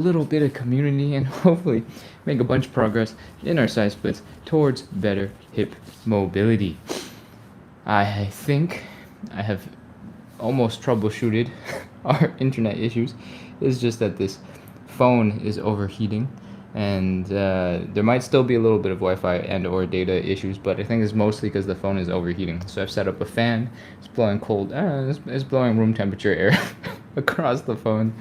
little bit of community and hopefully make a bunch of progress in our side splits towards better hip mobility. I think I have almost troubleshooted our internet issues. It's just that this phone is overheating and there might still be a little bit of Wi-Fi and or data issues, but I think it's mostly because the phone is overheating. So I've set up a fan. It's blowing cold, it's blowing room temperature air across the phone.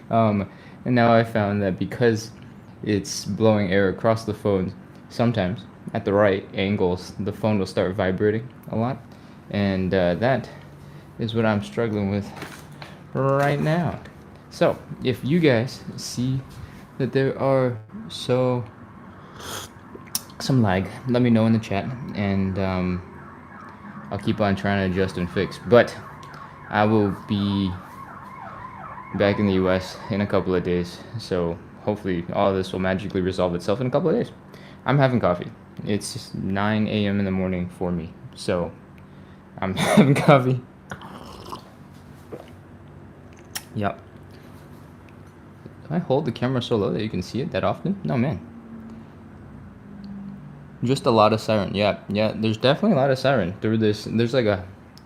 And now I found that because it's blowing air across the phone, sometimes at the right angles, the phone will start vibrating a lot. And that is what I'm struggling with right now. So if you guys see that there are some lag, let me know in the chat, and I'll keep on trying to adjust and fix. But I will be back in the US in a couple of days, so hopefully all of this will magically resolve itself in a couple of days. I'm having coffee. It's just 9 a.m. in the morning for me, so I'm having coffee. Yep. Can I hold the camera so low that you can see it that often? No, man. Just a lot of siren. Yeah, there's definitely a lot of siren through this. There's like a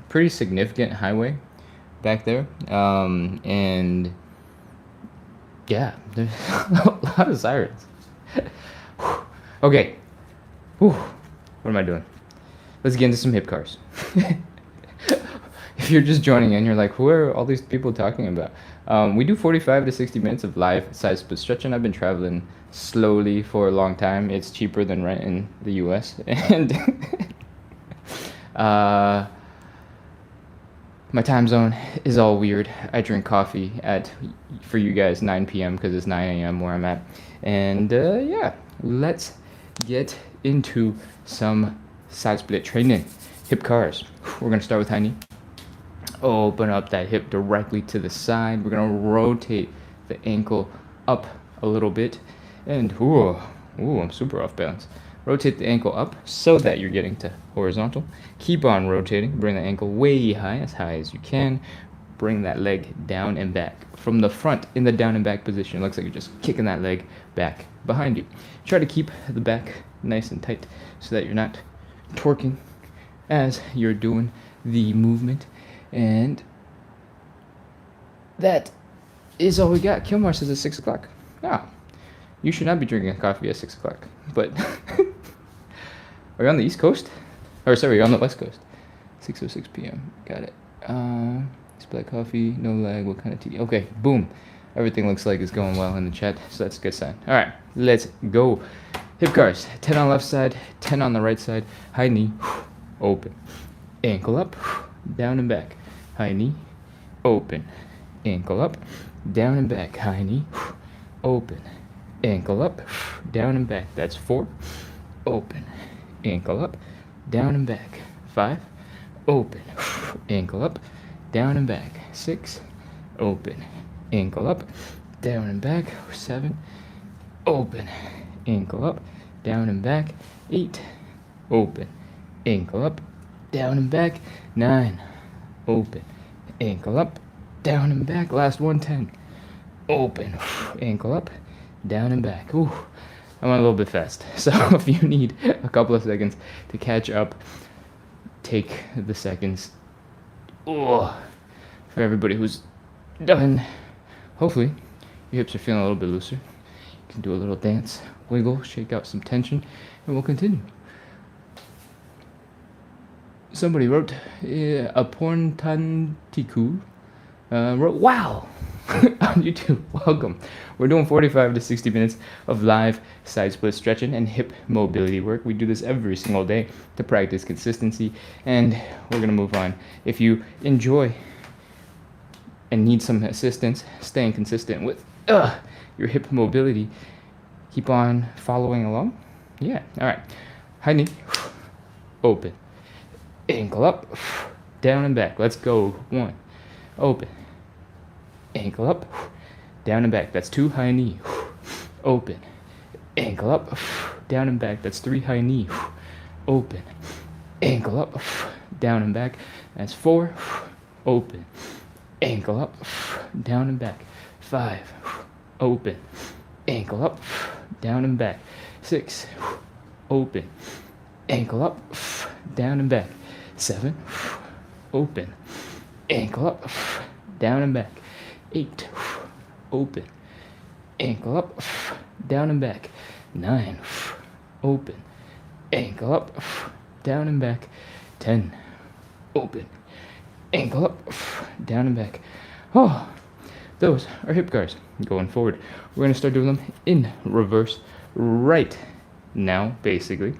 pretty significant highway back there, and yeah, there's a lot of sirens. Okay. What am I doing? Let's get into some hip cars. If you're just joining in, you're like, who are all these people talking about? We do 45 to 60 minutes of live side split stretching. I've been traveling slowly for a long time. It's cheaper than rent in the US. And my time zone is all weird. I drink coffee at, for you guys, 9 p.m. because it's 9 a.m. where I'm at. And yeah, let's get into some side split training. Hip cars. We're going to start with high knee. Open up that hip directly to the side. We're going to rotate the ankle up a little bit. And I'm super off balance. Rotate the ankle up so that you're getting to horizontal. Keep on rotating. Bring the ankle way high as you can. Bring that leg down and back. From the front in the down and back position, it looks like you're just kicking that leg back behind you. Try to keep the back nice and tight so that you're not twerking as you're doing the movement. And that is all we got. Kilmar says it's 6 o'clock. Ah, you should not be drinking coffee at 6 o'clock. But are you on the East Coast? Or sorry, you're on the West Coast. 6:06 p.m. Got it. It's black coffee, no lag. What kind of tea? Okay, boom. Everything looks like it's going well in the chat, so that's a good sign. All right, let's go. Hip cars. 10 on the left side, 10 on the right side. High knee, open. Ankle up, down and back. High knee, open. Ankle up, down and back. High knee, open. Ankle up, down and back. That's 4. Open. Ankle up, down and back. 5. Open. Ankle up, down and back. 6. Open. Ankle up, down and back. 7. Open. Ankle up, down and back. 8. Open. Ankle up, down and back. 9. Open. Ankle up, down and back. Last one, 10. Open. Ankle up, down and back. Ooh, I went a little bit fast. So if you need a couple of seconds to catch up, take the seconds. Oh, for everybody who's done. Hopefully, your hips are feeling a little bit looser. You can do a little dance, wiggle, shake out some tension, and we'll continue. Somebody wrote, a porn tantiku, wrote, wow, on YouTube, welcome. We're doing 45 to 60 minutes of live side split stretching and hip mobility work. We do this every single day to practice consistency, and we're gonna move on. If you enjoy and need some assistance staying consistent with your hip mobility, keep on following along. Yeah, all right. High knee, open. Ankle up, down and back. Let's go. 1. Open. Ankle up, down and back. That's 2. High knee. Open. Ankle up, down and back. That's 3. High knee. Open. Ankle up, down and back. That's 4. Open. Ankle up, down and back. 5. Open. ankle up, down and back. 6, open, ankle up, down and back. 7, open, ankle up, down and back. 8, open, ankle up, down and back. 9, open, ankle up, down and back. 10, open, ankle up, down and back. Oh, those are hip guards. Going forward, we're going to start doing them in reverse right now, basically.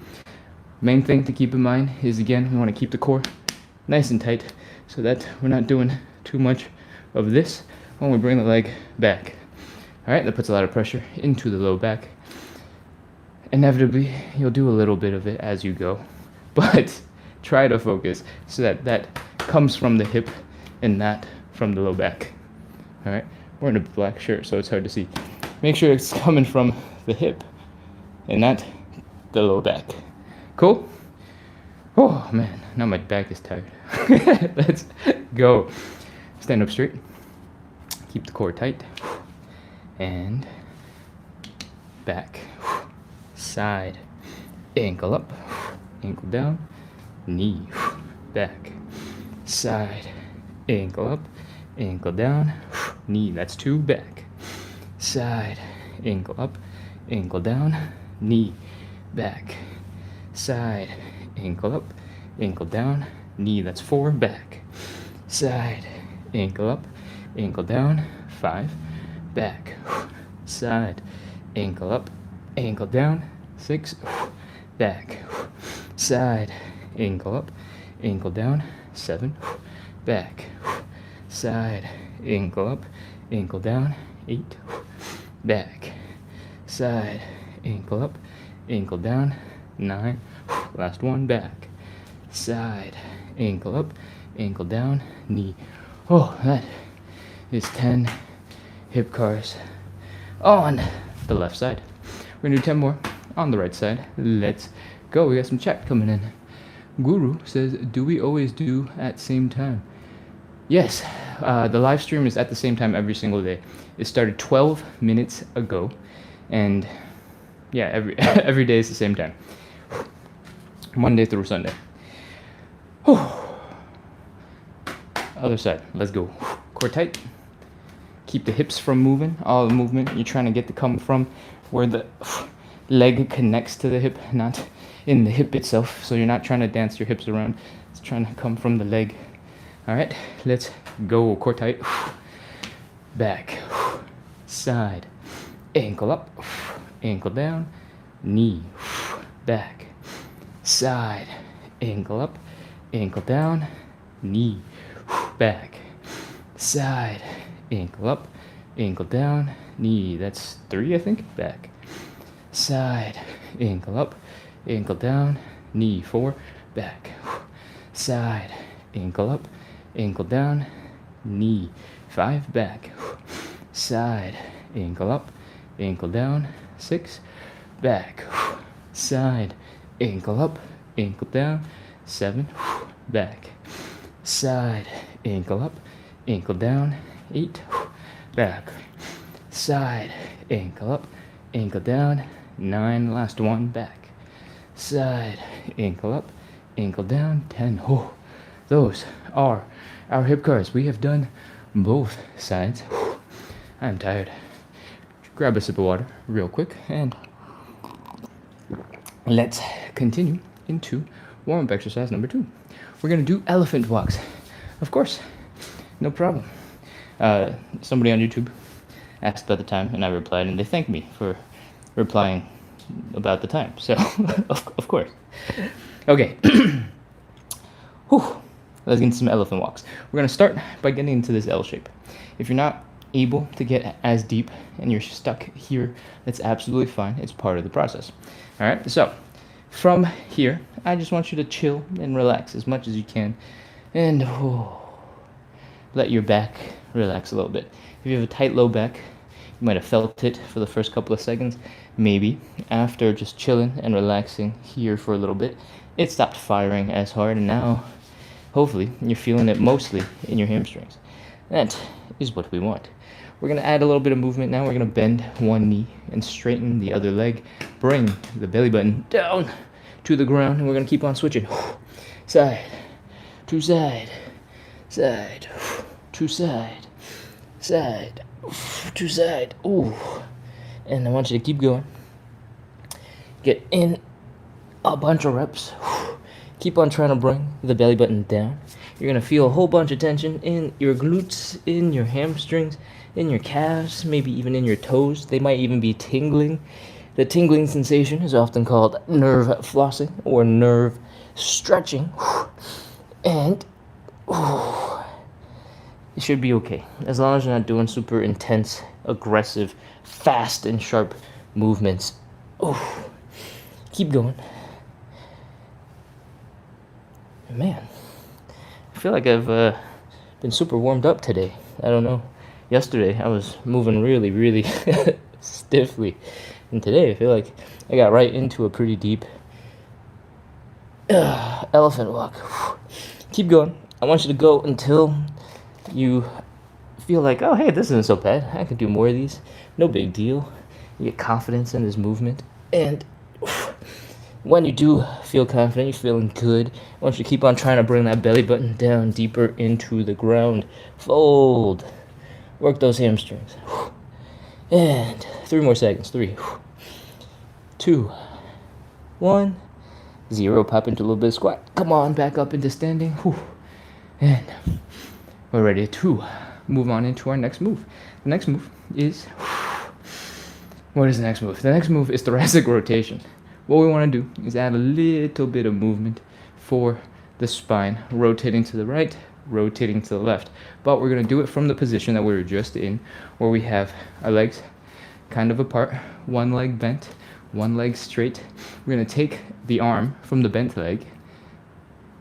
Main thing to keep in mind is, again, we want to keep the core nice and tight so that we're not doing too much of this when we bring the leg back. All right, that puts a lot of pressure into the low back. Inevitably, you'll do a little bit of it as you go, but try to focus so that that comes from the hip and not from the low back. All right, we're in a black shirt, so it's hard to see. Make sure it's coming from the hip and not the low back. Cool? Oh man, now my back is tired. Let's go. Stand up straight. Keep the core tight. And back. Side. Ankle up. Ankle down. Knee. Back. Side. Ankle up. Ankle down. Knee. That's 2. Back. Side. Ankle up. Ankle down. Knee. Back. Side. Ankle up. Ankle down. Knee. That's 4. Back. Side. Ankle up. Ankle down. 5. Back. Side. Ankle up. Ankle down. 6. Back. Side. Ankle up. Ankle down. 7. Back. Side. Ankle up. Ankle down. 8. Back. Side. Ankle up. Ankle down. 9. Last one. Back. Side. Ankle up. Ankle down. Knee. Oh, that is 10 hip cars on the left side. We're gonna do 10 more on the right side. Let's go. We got some chat coming in. Guru says, do we always do at same time? Yes, the live stream is at the same time every single day. It started 12 minutes ago, and yeah, every day is the same time. Monday through Sunday. Other side, let's go. Core tight. Keep the hips from moving. All the movement you're trying to get to come from where the leg connects to the hip, not in the hip itself. So you're not trying to dance your hips around. It's trying to come from the leg. All right, let's go. Core tight. Back. Side. Ankle up. Ankle down. Knee. Back. Side. Ankle up. Ankle down. Knee. Back. Side. Ankle up. Ankle down. Knee. That's 3, I think. Back. Side. Ankle up. Ankle down. Knee. 4. Back. Side. Ankle up. Ankle down. Knee. 5. Back. Side. Ankle up. Ankle down. 6. Back. Side. Ankle up. Ankle down. 7. Back. Side. Ankle up. Ankle down. 8. Back. Side. Ankle up. Ankle down. 9. Last one. Back. Side. Ankle up. Ankle down. 10. Those are our hip cars. We have done both sides. I'm tired. Grab a sip of water real quick and let's continue into warm-up exercise number 2. We're going to do elephant walks. Of course, no problem. Somebody on YouTube asked about the time, and I replied, and they thanked me for replying about the time. So, of course. Okay. Let's get into some elephant walks. We're going to start by getting into this L shape. If you're not able to get as deep and you're stuck here, that's absolutely fine. It's part of the process. All right, so from here, I just want you to chill and relax as much as you can, and let your back relax a little bit. If you have a tight low back, you might have felt it for the first couple of seconds. Maybe after just chilling and relaxing here for a little bit, it stopped firing as hard, and now hopefully you're feeling it mostly in your hamstrings. That is what we want. We're going to add a little bit of movement now. We're going to bend one knee and straighten the other leg. Bring the belly button down to the ground, and we're going to keep on switching. Side to side, side to side, side to side. Ooh. And I want you to keep going. Get in a bunch of reps. Keep on trying to bring the belly button down. You're going to feel a whole bunch of tension in your glutes, in your hamstrings, in your calves, maybe even in your toes. They might even be tingling. The tingling sensation is often called nerve flossing or nerve stretching. And it should be okay, as long as you're not doing super intense, aggressive, fast and sharp movements. Keep going. Man, I feel like I've been super warmed up today. I don't know. Yesterday I was moving really, really stiffly, and today I feel like I got right into a pretty deep elephant walk. Keep going. I want you to go until you feel like, oh, hey, this isn't so bad. I can do more of these. No big deal. You get confidence in this movement, and when you do feel confident, you're feeling good, I want you to keep on trying to bring that belly button down deeper into the ground. Fold. Work those hamstrings. And 3 more seconds. 3, 2, 1, 0. Pop into a little bit of squat. Come on, back up into standing. And we're ready to move on into our next move. The next move is... What is the next move? The next move is thoracic rotation. What we want to do is add a little bit of movement for the spine, rotating to the right, rotating to the left. But we're going to do it from the position that we were just in, where we have our legs kind of apart, one leg bent, one leg straight. We're going to take the arm from the bent leg.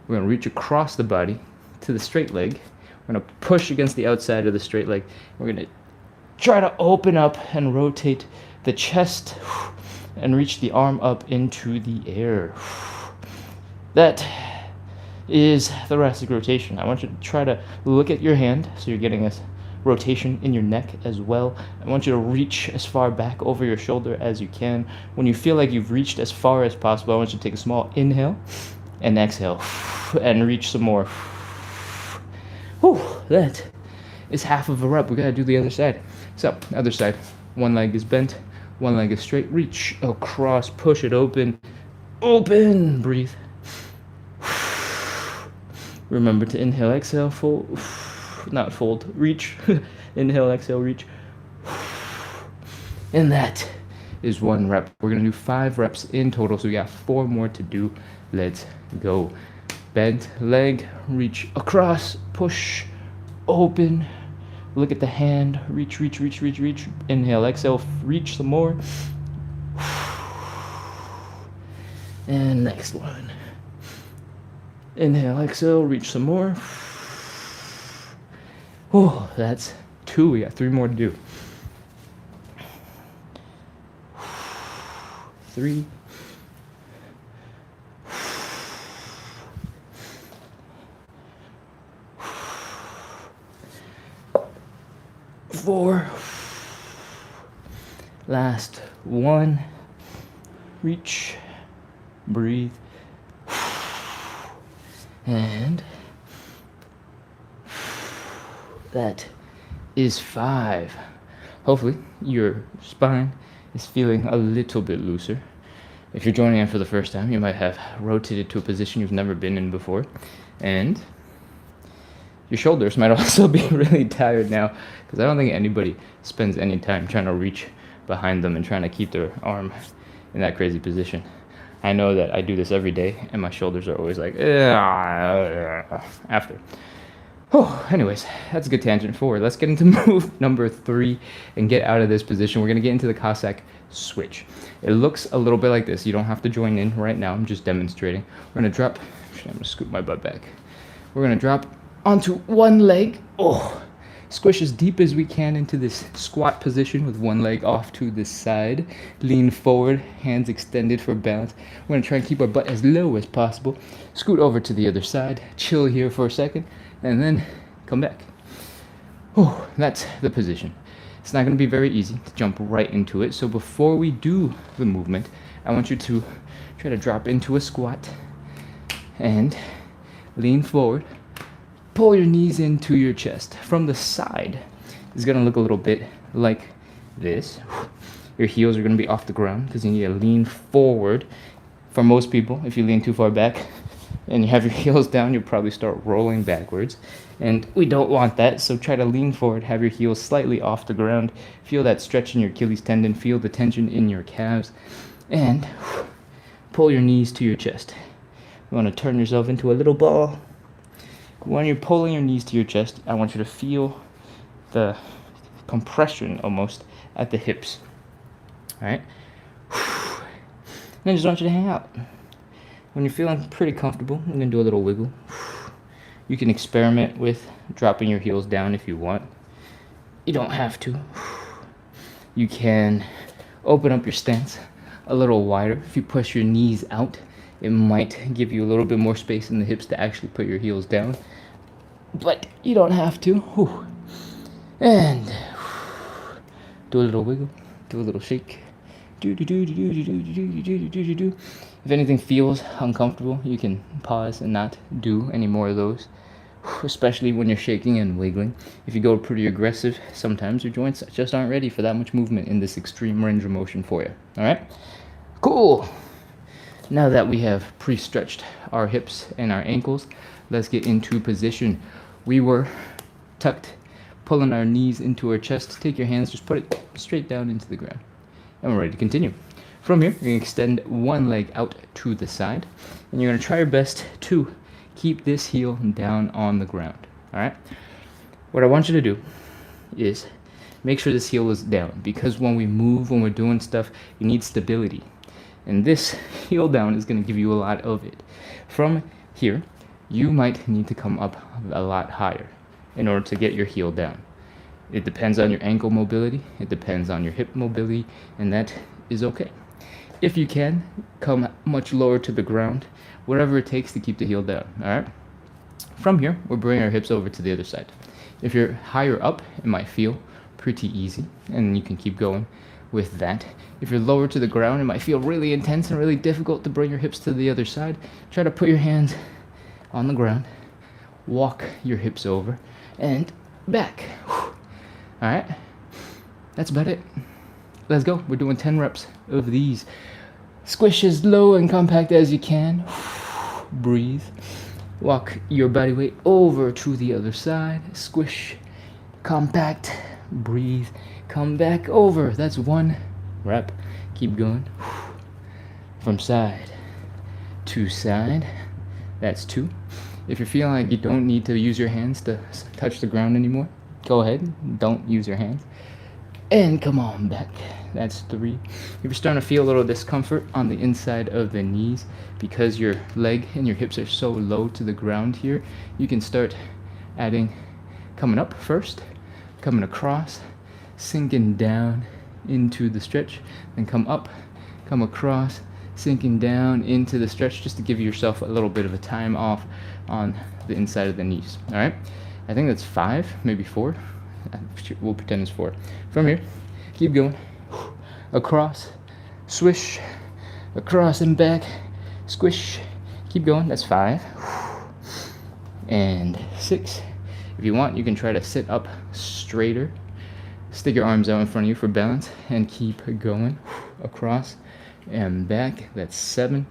We're going to reach across the body to the straight leg. We're going to push against the outside of the straight leg. We're going to try to open up and rotate the chest and reach the arm up into the air. That is thoracic rotation. I want you to try to look at your hand, so you're getting a rotation in your neck as well. I want you to reach as far back over your shoulder as you can. When you feel like you've reached as far as possible, I want you to take a small inhale and exhale and reach some more. That is half of a rep. We gotta do the other side. So, other side. One leg is bent, one leg is straight. Reach across, push it open. Open, breathe. Remember to inhale, exhale, fold, not fold, reach. Inhale, exhale, reach. And that is 1 rep. We're gonna do 5 reps in total, so we got 4 more to do. Let's go. Bent leg, reach across, push, open. Look at the hand, reach, reach, reach, reach, reach. Inhale, exhale, reach some more. And next one. Inhale, exhale, reach some more. That's 2. We got 3 more to do. 3. 4. Last 1. Reach. Breathe. And that is 5. Hopefully your spine is feeling a little bit looser. If you're joining in for the first time, you might have rotated to a position you've never been in before. And your shoulders might also be really tired now, because I don't think anybody spends any time trying to reach behind them and trying to keep their arm in that crazy position. I know that I do this every day, and my shoulders are always like, after. Anyways, that's a good tangent forward. Let's get into move number 3 and get out of this position. We're going to get into the Cossack switch. It looks a little bit like this. You don't have to join in right now. I'm just demonstrating. We're going to drop. I'm going to scoop my butt back. We're going to drop onto one leg. Squish as deep as we can into this squat position with one leg off to the side. Lean forward, hands extended for balance. We're going to try and keep our butt as low as possible. Scoot over to the other side. Chill here for a second, and then come back. That's the position. It's not going to be very easy to jump right into it. So before we do the movement, I want you to try to drop into a squat and lean forward. Pull your knees into your chest. From the side, it's going to look a little bit like this. Your heels are going to be off the ground because you need to lean forward. For most people, if you lean too far back and you have your heels down, you'll probably start rolling backwards. And we don't want that, so try to lean forward, have your heels slightly off the ground. Feel that stretch in your Achilles tendon, feel the tension in your calves, and pull your knees to your chest. You want to turn yourself into a little ball. When you're pulling your knees to your chest, I want you to feel the compression almost at the hips. All right? And I just want you to hang out. When you're feeling pretty comfortable, I'm going to do a little wiggle. You can experiment with dropping your heels down if you want. You don't have to. You can open up your stance a little wider. If you push your knees out, it might give you a little bit more space in the hips to actually put your heels down. But you don't have to. And do a little wiggle, do a little shake. If anything feels uncomfortable, you can pause and not do any more of those, especially when you're shaking and wiggling. If you go pretty aggressive, sometimes your joints just aren't ready for that much movement in this extreme range of motion for you. All right? Cool. Now that we have pre-stretched our hips and our ankles, let's get into position. We were tucked, pulling our knees into our chest. Take your hands, just put it straight down into the ground. And we're ready to continue. From here, you're going to extend one leg out to the side, and you're going to try your best to keep this heel down on the ground. All right? What I want you to do is make sure this heel is down, because when we move, when we're doing stuff, you need stability. And this heel down is going to give you a lot of it. From here, you might need to come up a lot higher in order to get your heel down. It depends on your ankle mobility, it depends on your hip mobility, and that is okay. If you can, come much lower to the ground, whatever it takes to keep the heel down, all right? From here, we'll bring our hips over to the other side. If you're higher up, it might feel pretty easy, and you can keep going with that. If you're lower to the ground, it might feel really intense and really difficult to bring your hips to the other side. Try to put your hands on the ground, walk your hips over, and back. All right, that's about it. Let's go. We're doing 10 reps of these. Squish as low and compact as you can. Breathe. Walk your body weight over to the other side. Squish, compact, breathe, come back over. That's 1 rep. Keep going. From side to side. That's 2. If you're feeling like you don't need to use your hands to touch the ground anymore, go ahead, don't use your hands. And come on back. That's 3. If you're starting to feel a little discomfort on the inside of the knees because your leg and your hips are so low to the ground here, you can start adding, coming up first, coming across, sinking down into the stretch, then come up, come across, sinking down into the stretch, just to give yourself a little bit of a time off on the inside of the knees. All right, I think that's 5, maybe 4. We'll pretend it's 4. From here, keep going. Across, swish, across and back, squish. Keep going. That's 5. And 6. If you want, you can try to sit up straighter. Stick your arms out in front of you for balance and keep going. Across and back. That's 7.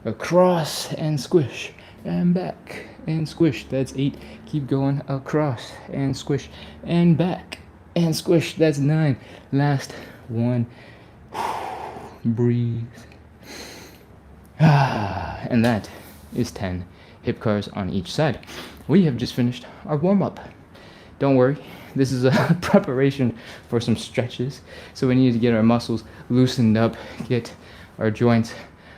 Across and squish and back and squish. That's 8. Keep going. Across and squish and back and squish. That's 9. Last one. Breathe. And that is 10 hip cars on each side. We have just finished our warm-up. Don't worry, this is a preparation for some stretches. So we need to get our muscles loosened up, get our joints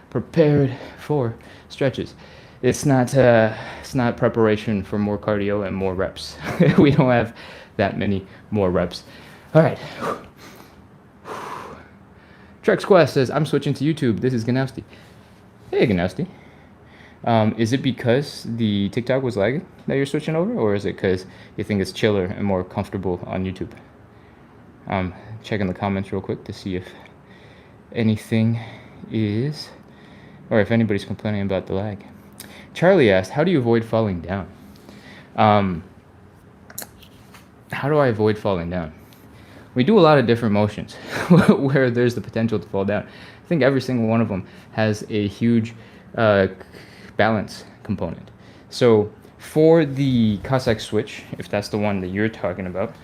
prepared for stretches. It's not preparation for more cardio and more reps. We don't have that many more reps. All right. Trex Quest says, I'm switching to YouTube. This is Ganowski. Hey, Ganowski. Is it because the TikTok was lagging that you're switching over? Or is it because you think it's chiller and more comfortable on YouTube? Checking the comments real quick to see if anything is, or if anybody's complaining about the lag. Charlie asked, how do you avoid falling down? How do I avoid falling down? We do a lot of different motions where there's the potential to fall down. I think every single one of them has a huge balance component. So for the Cossack switch, if that's the one that you're talking about,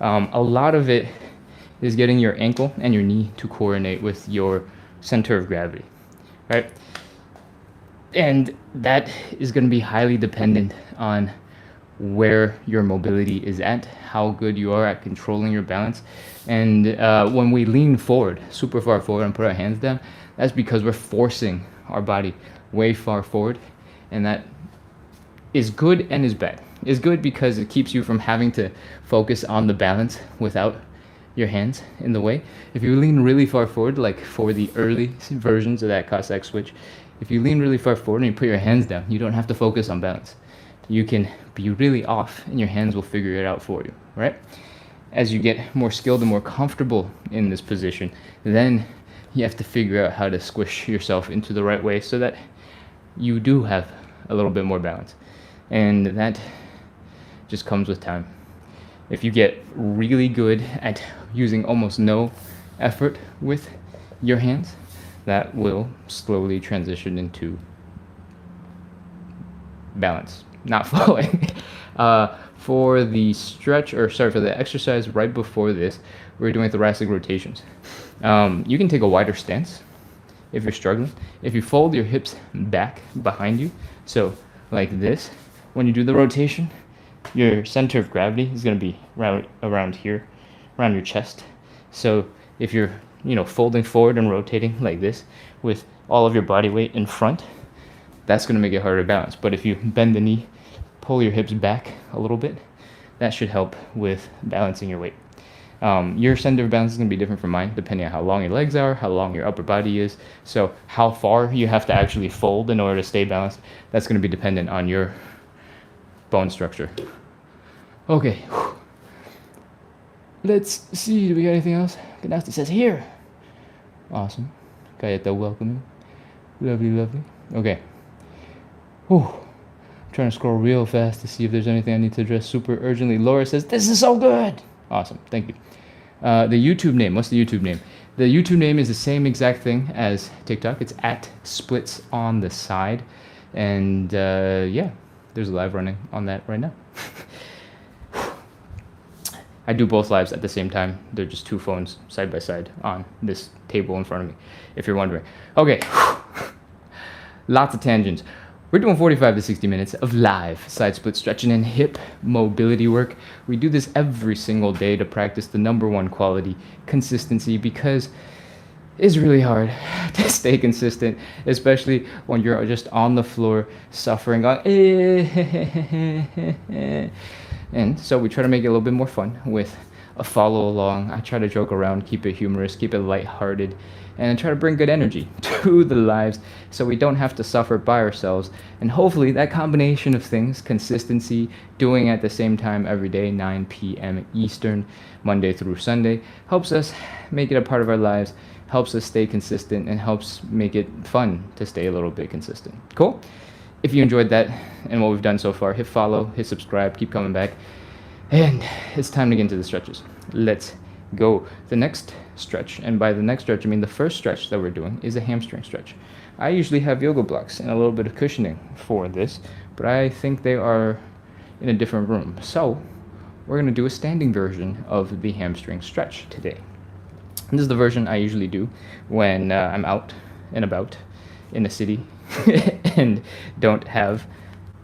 a lot of it is getting your ankle and your knee to coordinate with your center of gravity, right? And that is going to be highly dependent on where your mobility is at, how good you are at controlling your balance. And when we lean forward, super far forward, and put our hands down, that's because we're forcing our body way far forward, and that is good and is bad. It's good because it keeps you from having to focus on the balance without your hands in the way. If you lean really far forward, like for the early versions of that Cossack switch, if you lean really far forward and you put your hands down, you don't have to focus on balance. You can be really off and your hands will figure it out for you, right? As you get more skilled and more comfortable in this position, then you have to figure out how to squish yourself into the right way so that you do have a little bit more balance. And that just comes with time. If you get really good at using almost no effort with your hands, that will slowly transition into balance, not falling. For the for the exercise right before this, we're doing thoracic rotations. You can take a wider stance if you're struggling. If you fold your hips back behind you, so like this, when you do the rotation, your center of gravity is going to be around here, around your chest. So if you're, folding forward and rotating like this with all of your body weight in front, that's going to make it harder to balance. But if you bend the knee, pull your hips back a little bit, that should help with balancing your weight. Your center of balance is going to be different from mine, depending on how long your legs are, how long your upper body is. So how far you have to actually fold in order to stay balanced, that's going to be dependent on your bone structure. Okay. Let's see, do we got anything else? Ganasti says here. Awesome. Gayeta welcoming. Lovely, lovely. Okay. Whew. I'm trying to scroll real fast to see if there's anything I need to address super urgently. Laura says, this is so good. Awesome. Thank you. The YouTube name. What's the YouTube name? The YouTube name is the same exact thing as TikTok. It's at splits on the side. And yeah, there's a live running on that right now. I do both lives at the same time. They're just two phones side by side on this table in front of me, if you're wondering. Okay, lots of tangents. We're doing 45 to 60 minutes of live side split stretching and hip mobility work. We do this every single day to practice the number one quality, consistency, because it's really hard to stay consistent, especially when you're just on the floor suffering. And so we try to make it a little bit more fun with a follow along. I try to joke around, keep it humorous, keep it lighthearted, and try to bring good energy to the lives so we don't have to suffer by ourselves. And hopefully that combination of things, consistency, doing at the same time every day, 9 p.m. Eastern, Monday through Sunday, helps us make it a part of our lives, helps us stay consistent, and helps make it fun to stay a little bit consistent. Cool? If you enjoyed that and what we've done so far, hit follow, hit subscribe, keep coming back. And it's time to get into the stretches. Let's go. The next stretch, and by the next stretch, I mean the first stretch that we're doing, is a hamstring stretch. I usually have yoga blocks and a little bit of cushioning for this, but I think they are in a different room. So we're going to do a standing version of the hamstring stretch today. And this is the version I usually do when I'm out and about in the city and don't have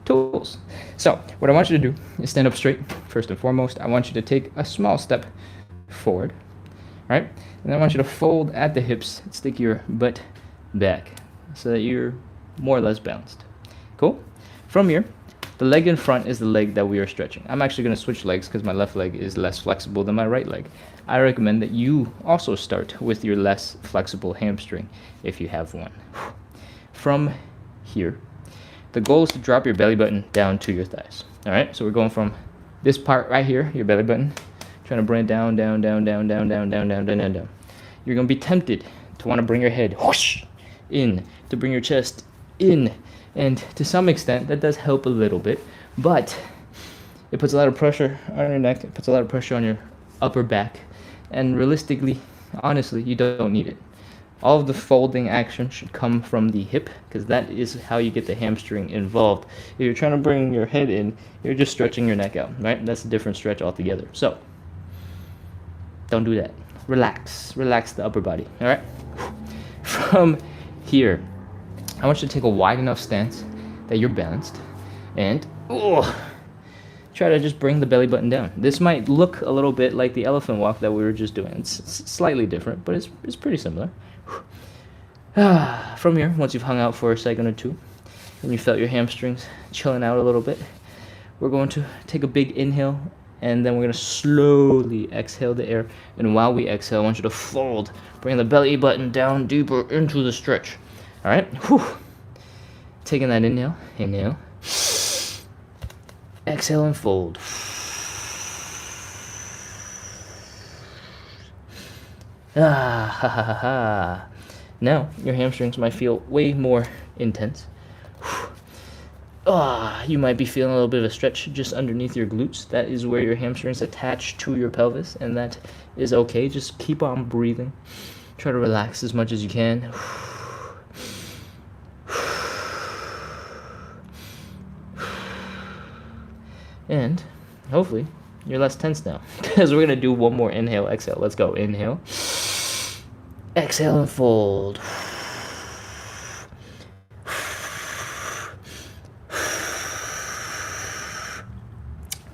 tools. So what I want you to do is stand up straight. First and foremost, I want you to take a small step forward, right? And then I want you to fold at the hips, stick your butt back so that you're more or less balanced. Cool? From here, the leg in front is the leg that we are stretching. I'm actually going to switch legs because my left leg is less flexible than my right leg. I recommend that you also start with your less flexible hamstring if you have one. From here, the goal is to drop your belly button down to your thighs. All right, so we're going from this part right here, your belly button, trying to bring it down, down, down, down, down, down, down, down, down, down, down. You're going to be tempted to want to bring your head whoosh in, to bring your chest in. And to some extent, that does help a little bit, but it puts a lot of pressure on your neck. It puts a lot of pressure on your upper back. And realistically, honestly, you don't need it. All of the folding action should come from the hip, because that is how you get the hamstring involved. If you're trying to bring your head in, you're just stretching your neck out, right? That's a different stretch altogether. So, don't do that. Relax. Relax the upper body, all right? From here, I want you to take a wide enough stance that you're balanced, and try to just bring the belly button down. This might look a little bit like the elephant walk that we were just doing. It's slightly different, but it's pretty similar. From here, once you've hung out for a second or two, and you felt your hamstrings chilling out a little bit, we're going to take a big inhale, and then we're going to slowly exhale the air. And while we exhale, I want you to fold. Bring the belly button down deeper into the stretch. All right? Whew. Taking that inhale. Inhale. Exhale and fold. Ha ha ha ha. Now, your hamstrings might feel way more intense. You might be feeling a little bit of a stretch just underneath your glutes. That is where your hamstrings attach to your pelvis, and that is okay. Just keep on breathing. Try to relax as much as you can. And hopefully you're less tense now, because we're going to do one more inhale, exhale. Let's go. Inhale. Exhale and fold.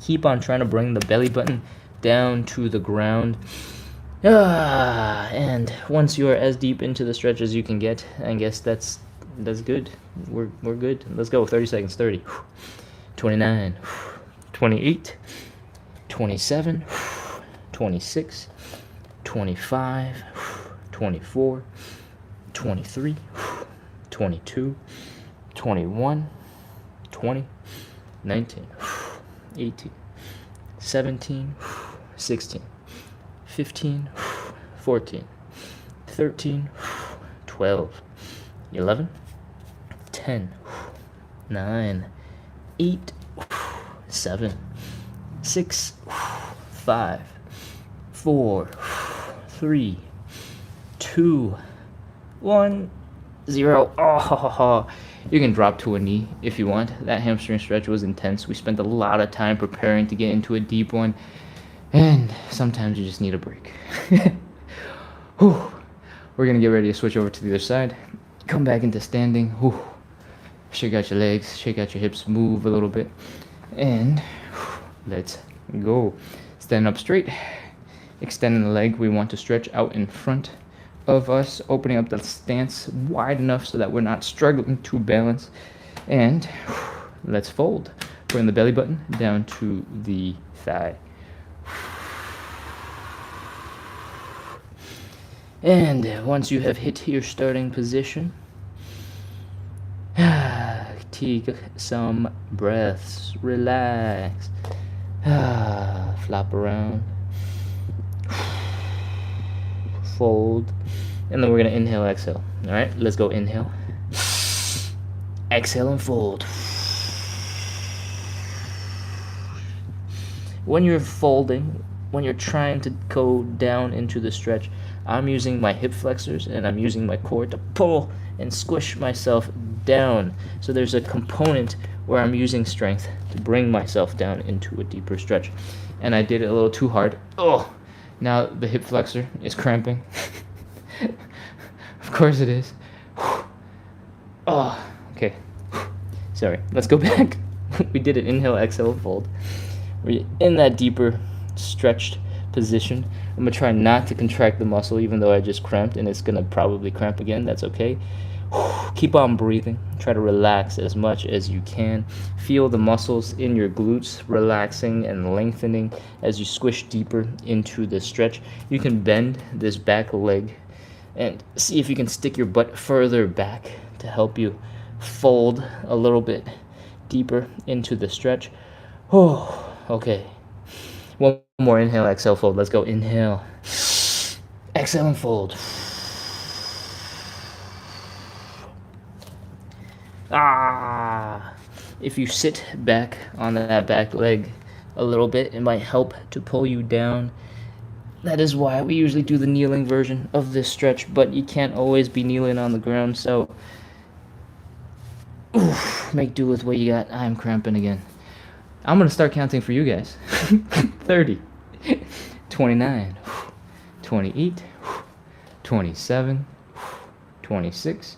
Keep on trying to bring the belly button down to the ground. And once you are as deep into the stretch as you can get, I guess that's good. We're good. Let's go. 30 seconds. 30. 29. 28. 27. 26. 25. 24. 23. 22. 21. 20. 19. 18, 17, 16, 15, 14, 13, 12, 11, 10, 9, 8, 7, 6, 5, 4, 3, 2, 1, 0. You can drop to a knee if you want. That hamstring stretch was intense. We spent a lot of time preparing to get into a deep one, and sometimes you just need a break. We're gonna get ready to switch over to the other side. Come back into standing. Shake out your legs, shake out your hips, move a little bit, and let's go. Stand up straight, extending the leg. We want to stretch out in front of us, opening up the stance wide enough so that we're not struggling to balance. And let's fold. Bring the belly button down to the thigh. And once you have hit your starting position, take some breaths, relax, flop around, fold, and then we're going to inhale, exhale. All right, let's go. Inhale, exhale, and fold. When you're folding, when you're trying to go down into the stretch, I'm using my hip flexors and I'm using my core to pull and squish myself down. So there's a component where I'm using strength to bring myself down into a deeper stretch. And I did it a little too hard. Now the hip flexor is cramping. Of course it is. Okay. Sorry. Let's go back. We did it. Inhale, exhale, fold. We're in that deeper, stretched position. I'm going to try not to contract the muscle, even though I just cramped, and it's going to probably cramp again. That's okay. Keep on breathing. Try to relax as much as you can. Feel the muscles in your glutes relaxing and lengthening as you squish deeper into the stretch. You can bend this back leg and see if you can stick your butt further back to help you fold a little bit deeper into the stretch. Okay. One more inhale, exhale, fold. Let's go. Inhale, exhale, and fold. If you sit back on that back leg a little bit, it might help to pull you down. That is why we usually do the kneeling version of this stretch, but you can't always be kneeling on the ground, so make do with what you got. I'm cramping again. I'm gonna start counting for you guys. 30, 29, 28, 27, 26,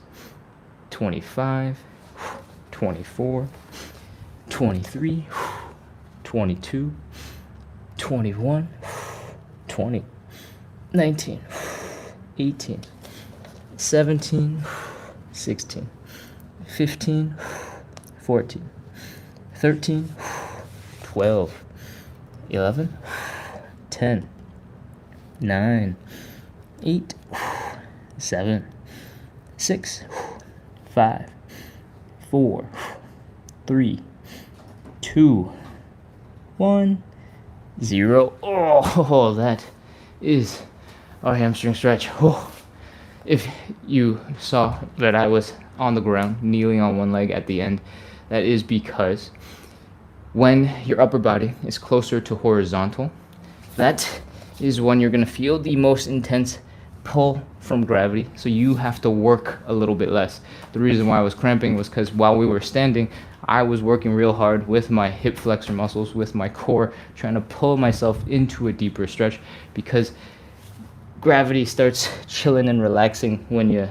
25, 24, 23, 22, 21, 20, 19, 18, 17, 16, 15, 14, 13, 12, 11, 10, 9, 8, 7, 6, 5, 4, 3, 2, 1, 0. Oh, that is our hamstring stretch. Oh. If you saw that I was on the ground, kneeling on one leg at the end, that is because when your upper body is closer to horizontal, that is when you're going to feel the most intense pull from gravity, so you have to work a little bit less. The reason why I was cramping was because while we were standing, I was working real hard with my hip flexor muscles, with my core, trying to pull myself into a deeper stretch, because gravity starts chilling and relaxing when you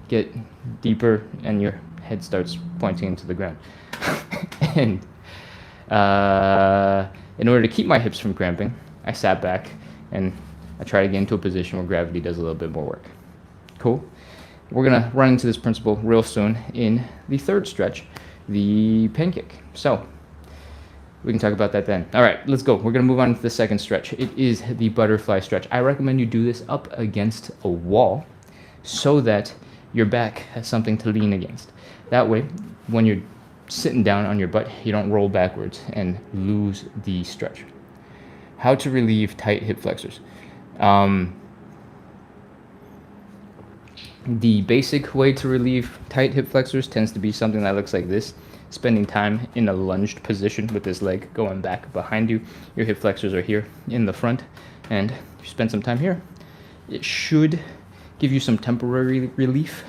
get deeper and your head starts pointing into the ground. And in order to keep my hips from cramping, I sat back and I try to get into a position where gravity does a little bit more work. Cool? We're going to run into this principle real soon in the third stretch, the pancake. So we can talk about that then. All right, let's go. We're going to move on to the second stretch. It is the butterfly stretch. I recommend you do this up against a wall so that your back has something to lean against. That way, when you're sitting down on your butt, you don't roll backwards and lose the stretch. How to relieve tight hip flexors. The basic way to relieve tight hip flexors tends to be something that looks like this. Spending time in a lunged position with this leg going back behind you. Your hip flexors are here in the front, and you spend some time here. It should give you some temporary relief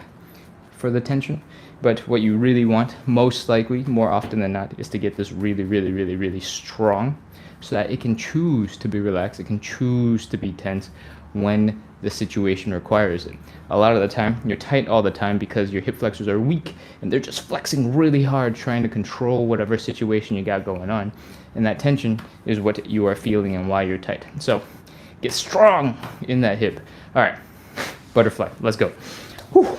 for the tension, but what you really want, most likely, more often than not, is to get this really, really, really, really strong so that it can choose to be relaxed, it can choose to be tense when the situation requires it. A lot of the time, you're tight all the time because your hip flexors are weak and they're just flexing really hard trying to control whatever situation you got going on. And that tension is what you are feeling and why you're tight. So get strong in that hip. All right, butterfly, let's go. Whew.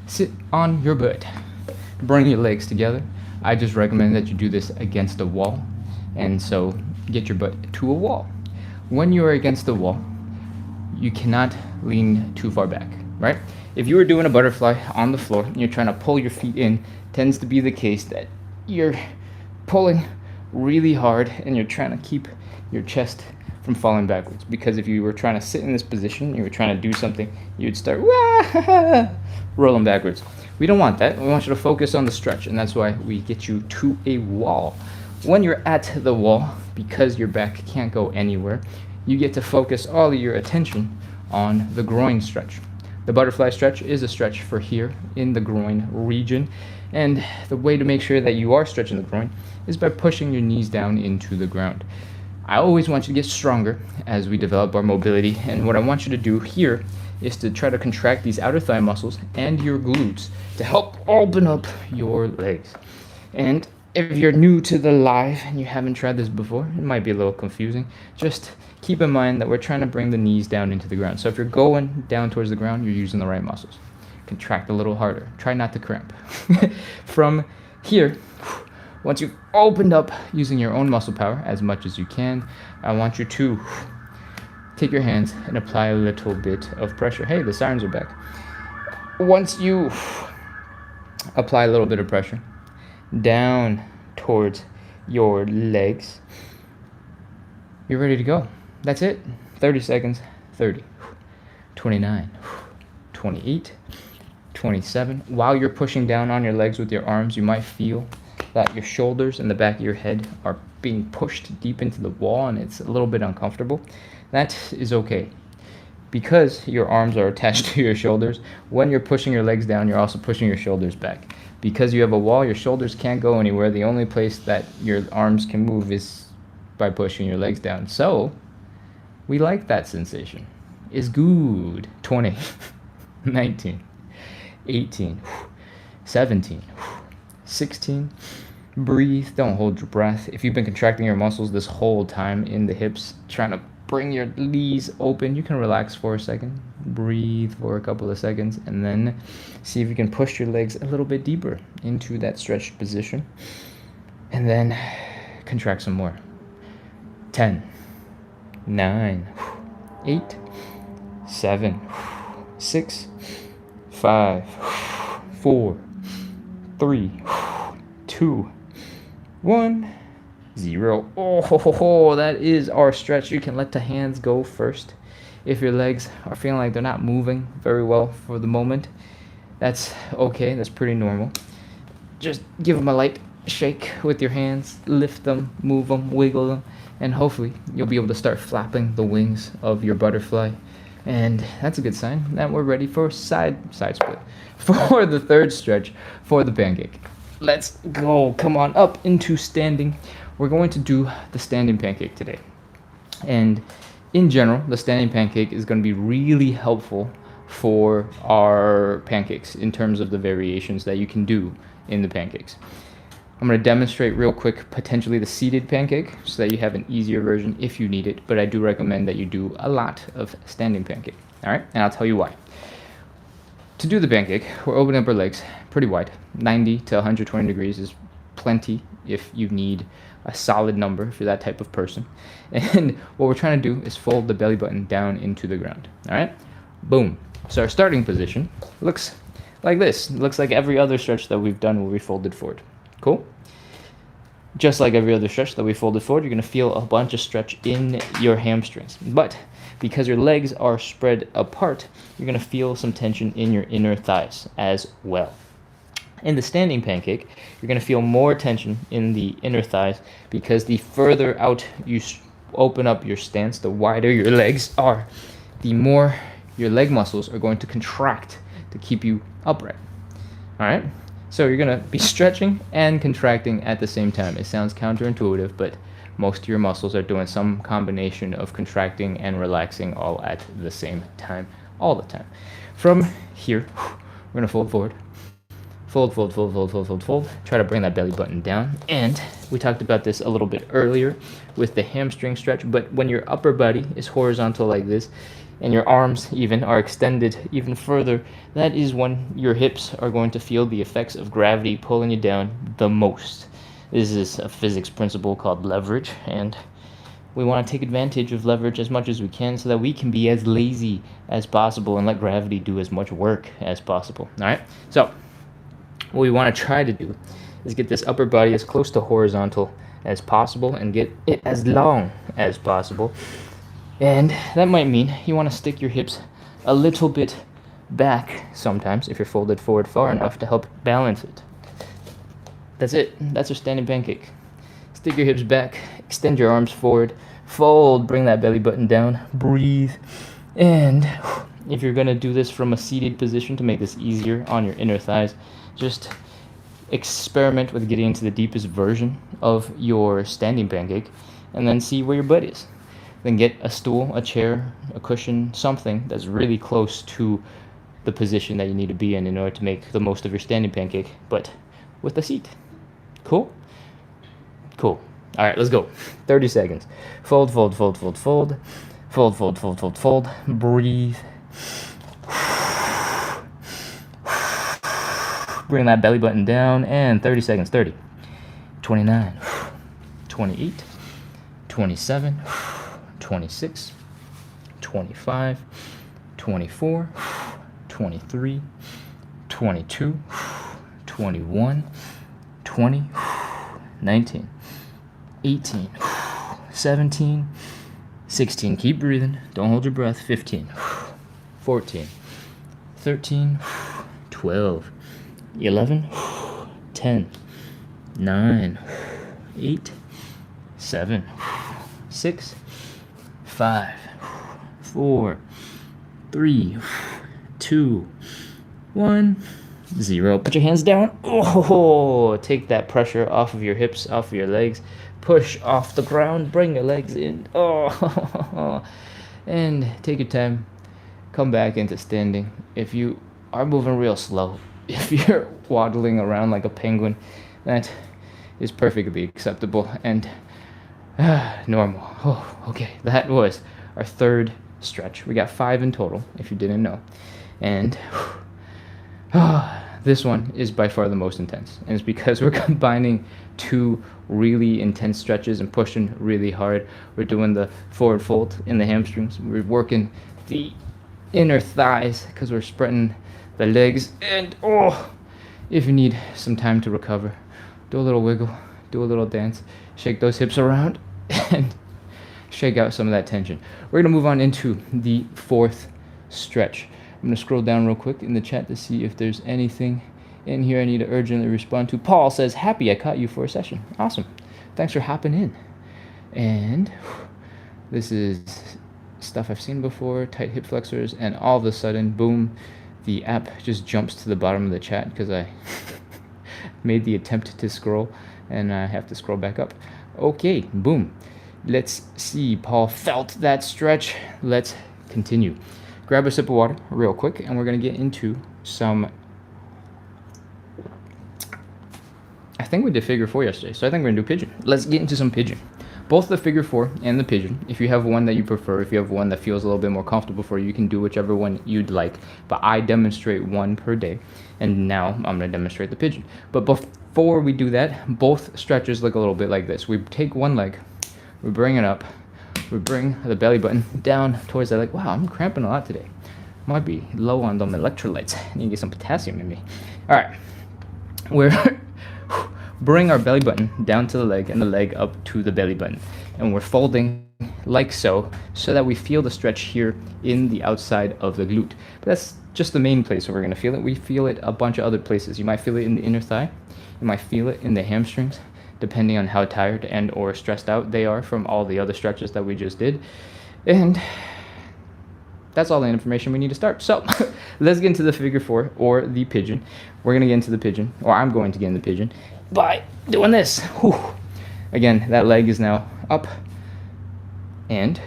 Sit on your butt. Bring your legs together. I just recommend that you do this against a wall. And so get your butt to a wall. When you are against the wall, you cannot lean too far back, right? If you are doing a butterfly on the floor and you're trying to pull your feet in, tends to be the case that you're pulling really hard and you're trying to keep your chest from falling backwards. Because if you were trying to sit in this position, you were trying to do something, you'd start rolling backwards. We don't want that. We want you to focus on the stretch, and that's why we get you to a wall. When you're at the wall, because your back can't go anywhere, you get to focus all of your attention on the groin stretch. The butterfly stretch is a stretch for here in the groin region, and the way to make sure that you are stretching the groin is by pushing your knees down into the ground. I always want you to get stronger as we develop our mobility, and what I want you to do here is to try to contract these outer thigh muscles and your glutes to help open up your legs. And if you're new to the live and you haven't tried this before, it might be a little confusing. Just keep in mind that we're trying to bring the knees down into the ground. So if you're going down towards the ground, you're using the right muscles. Contract a little harder. Try not to cramp. From here, once you've opened up using your own muscle power as much as you can, I want you to take your hands and apply a little bit of pressure. Hey, the sirens are back. Once you apply a little bit of pressure down towards your legs, you're ready to go. That's it. 30 seconds. 30, 29, 28, 27. While you're pushing down on your legs with your arms, you might feel that your shoulders and the back of your head are being pushed deep into the wall, and it's a little bit uncomfortable. That is okay. Because your arms are attached to your shoulders, when you're pushing your legs down, you're also pushing your shoulders back. Because you have a wall, your shoulders can't go anywhere. The only place that your arms can move is by pushing your legs down. So, we like that sensation. It's good. 20, 19, 18, 17, 16. Breathe. Don't hold your breath. If you've been contracting your muscles this whole time in the hips, trying to bring your knees open, you can relax for a second. Breathe for a couple of seconds, and then see if you can push your legs a little bit deeper into that stretched position. And then contract some more. 10, 9, 8, 7, 6, 5, 4, 3, 2, 1, 0. Oh, that is our stretch. You can let the hands go first. If your legs are feeling like they're not moving very well for the moment, that's okay. That's pretty normal. Just give them a light shake with your hands. Lift them, move them, wiggle them, and hopefully you'll be able to start flapping the wings of your butterfly. And that's a good sign that we're ready for side split. For the third stretch, for the pancake. Let's go. Come on up into standing. We're going to do the standing pancake today. And in general, the standing pancake is going to be really helpful for our pancakes in terms of the variations that you can do in the pancakes. I'm going to demonstrate real quick potentially the seated pancake so that you have an easier version if you need it, but I do recommend that you do a lot of standing pancake. All right, and I'll tell you why. To do the pancake, we're opening up our legs pretty wide. 90 to 120 degrees is plenty if you need a solid number, if you're that type of person. And what we're trying to do is fold the belly button down into the ground. All right, boom. So our starting position looks like this. It looks like every other stretch that we've done where we folded forward. Cool? Just like every other stretch that we folded forward, you're going to feel a bunch of stretch in your hamstrings. But because your legs are spread apart, you're going to feel some tension in your inner thighs as well. In the standing pancake, you're going to feel more tension in the inner thighs because the further out you open up your stance, the wider your legs are, the more your leg muscles are going to contract to keep you upright. All right? So you're going to be stretching and contracting at the same time. It sounds counterintuitive, but most of your muscles are doing some combination of contracting and relaxing all at the same time, all the time. From here, we're going to fold forward. Fold, fold, fold, fold, fold, fold, fold. Try to bring that belly button down. And we talked about this a little bit earlier with the hamstring stretch, but when your upper body is horizontal like this, and your arms even are extended even further, that is when your hips are going to feel the effects of gravity pulling you down the most. This is a physics principle called leverage, and we want to take advantage of leverage as much as we can so that we can be as lazy as possible and let gravity do as much work as possible. All right? So what we want to try to do is get this upper body as close to horizontal as possible and get it as long as possible. And that might mean you want to stick your hips a little bit back sometimes if you're folded forward far enough to help balance it. That's it. That's your standing pancake. Stick your hips back, extend your arms forward, fold, bring that belly button down, breathe. And if you're going to do this from a seated position to make this easier on your inner thighs, just experiment with getting into the deepest version of your standing pancake and then see where your butt is. Then get a stool, a chair, a cushion, something that's really close to the position that you need to be in order to make the most of your standing pancake, but with a seat. Cool? Cool. All right, let's go. 30 seconds. Fold, fold, fold, fold, fold. Fold, fold, fold, fold, fold. Breathe. Bring that belly button down, and 30 seconds. 30, 29, 28, 27, 26, 25, 24, 23, 22, 21, 20, 19, 18, 17, 16. Keep breathing. Don't hold your breath. 15, 14, 13, 12, 11, 10, 9, 8, 7, 6, 5, 4, 3, 2, 1, 0. Put your hands down. Oh, take that pressure off of your hips, off of your legs. Push off the ground. Bring your legs in. Oh, and take your time. Come back into standing. If you are moving real slow, if you're waddling around like a penguin, that is perfectly acceptable and normal. Oh, okay. That was our third stretch. We got 5 in total, if you didn't know. And this one is by far the most intense. And it's because we're combining 2 really intense stretches and pushing really hard. We're doing the forward fold in the hamstrings. We're working the inner thighs because we're spreading the legs. And if you need some time to recover, do a little wiggle, do a little dance, shake those hips around, and shake out some of that tension. We're going to move on into the 4th stretch. I'm going to scroll down real quick in the chat to see if there's anything in here I need to urgently respond to. Paul says, happy I caught you for a session. Awesome. Thanks for hopping in. And this is stuff I've seen before, tight hip flexors, and all of a sudden, boom, the app just jumps to the bottom of the chat because I made the attempt to scroll and I have to scroll back up. Okay, boom. Let's see. Paul felt that stretch. Let's continue. Grab a sip of water real quick, and we're going to get into some... I think we did figure 4 yesterday, so I think we're going to do pigeon. Let's get into some pigeon. Both the figure 4 and the pigeon, if you have one that you prefer, if you have one that feels a little bit more comfortable for you, you can do whichever one you'd like. But I demonstrate one per day, and now I'm going to demonstrate the pigeon. But before we do that, both stretches look a little bit like this. We take one leg, we bring it up, we bring the belly button down towards that leg. Wow, I'm cramping a lot today. Might be low on them electrolytes. I need to get some potassium in me. All right, we're bring our belly button down to the leg and the leg up to the belly button, and we're folding like so that we feel the stretch here in the outside of the glute. But that's just the main place where we're going to feel it. We feel it a bunch of other places. You might feel it in the inner thigh. You might feel it in the hamstrings, depending on how tired and or stressed out they are from all the other stretches that we just did. And that's all the information we need to start. So let's get into the figure 4 or the pigeon. We're going to get into the pigeon, or I'm going to get in the pigeon by doing this. Whew. Again, that leg is now up, and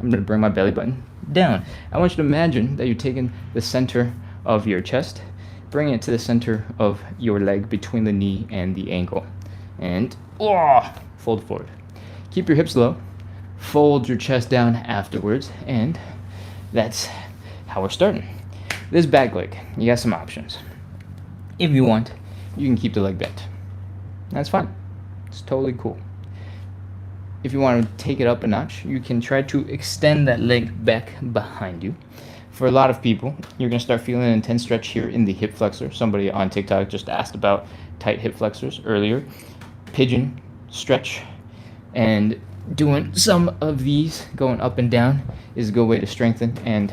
I'm going to bring my belly button down. I want you to imagine that you're taking the center of your chest, bringing it to the center of your leg between the knee and the ankle. And fold forward. Keep your hips low. Fold your chest down afterwards, and that's how we're starting. This back leg, you got some options. If you want, you can keep the leg bent. That's fine. It's totally cool. If you want to take it up a notch, you can try to extend that leg back behind you. For a lot of people, you're going to start feeling an intense stretch here in the hip flexor. Somebody on TikTok just asked about tight hip flexors earlier. Pigeon stretch, and doing some of these going up and down is a good way to strengthen and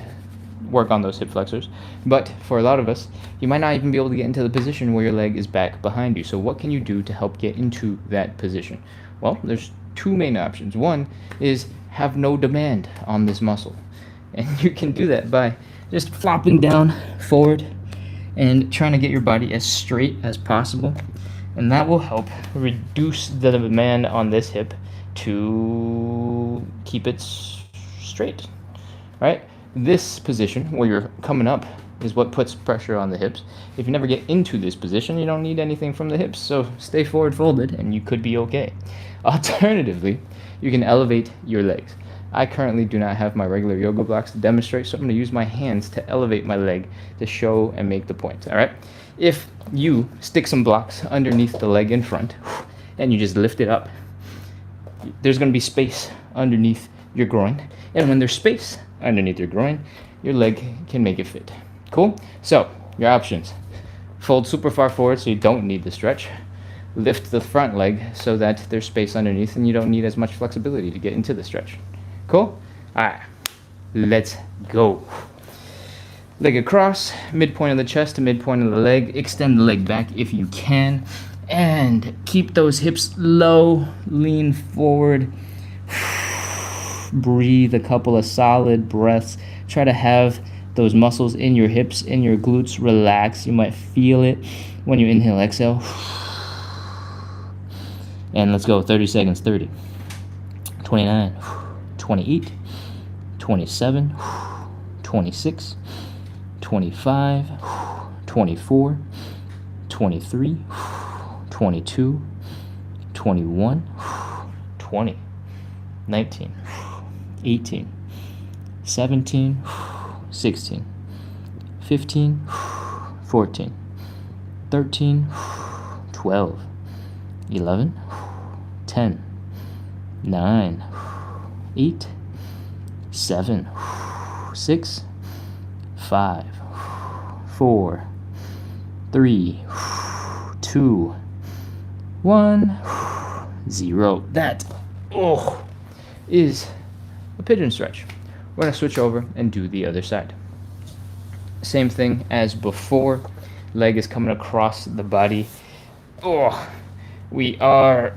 work on those hip flexors. But for a lot of us, you might not even be able to get into the position where your leg is back behind you. So what can you do to help get into that position? Well, there's 2 main options. One is have no demand on this muscle, and you can do that by just flopping down forward and trying to get your body as straight as possible, and that will help reduce the demand on this hip to keep it straight, right? This position where you're coming up is what puts pressure on the hips. If you never get into this position, you don't need anything from the hips, so stay forward folded and you could be okay. Alternatively, you can elevate your legs. I currently do not have my regular yoga blocks to demonstrate, so I'm going to use my hands to elevate my leg to show and make the point, all right? If you stick some blocks underneath the leg in front and you just lift it up, there's going to be space underneath your groin, and when there's space underneath your groin, your leg can make it fit. Cool? So, your options. Fold super far forward so you don't need the stretch. lift the front leg so that there's space underneath and you don't need as much flexibility to get into the stretch. Cool? All right, let's go. Leg across, midpoint of the chest to midpoint of the leg. Extend the leg back if you can. And keep those hips low. Lean forward. Breathe a couple of solid breaths. Try to have those muscles in your hips, in your glutes relax. You might feel it when you inhale, exhale. And let's go. 30 seconds. 30, 29, 28, 27, 26, 25, 24, 23, 22, 21, 20, 19, 18, 17, 16, 15, 14, 13, 12, 11, 10, 9, 8, 7, 6, 5, 4, 3, 2, 1, 0. That is a pigeon stretch. We're going to switch over and do the other side. Same thing as before. Leg is coming across the body. We are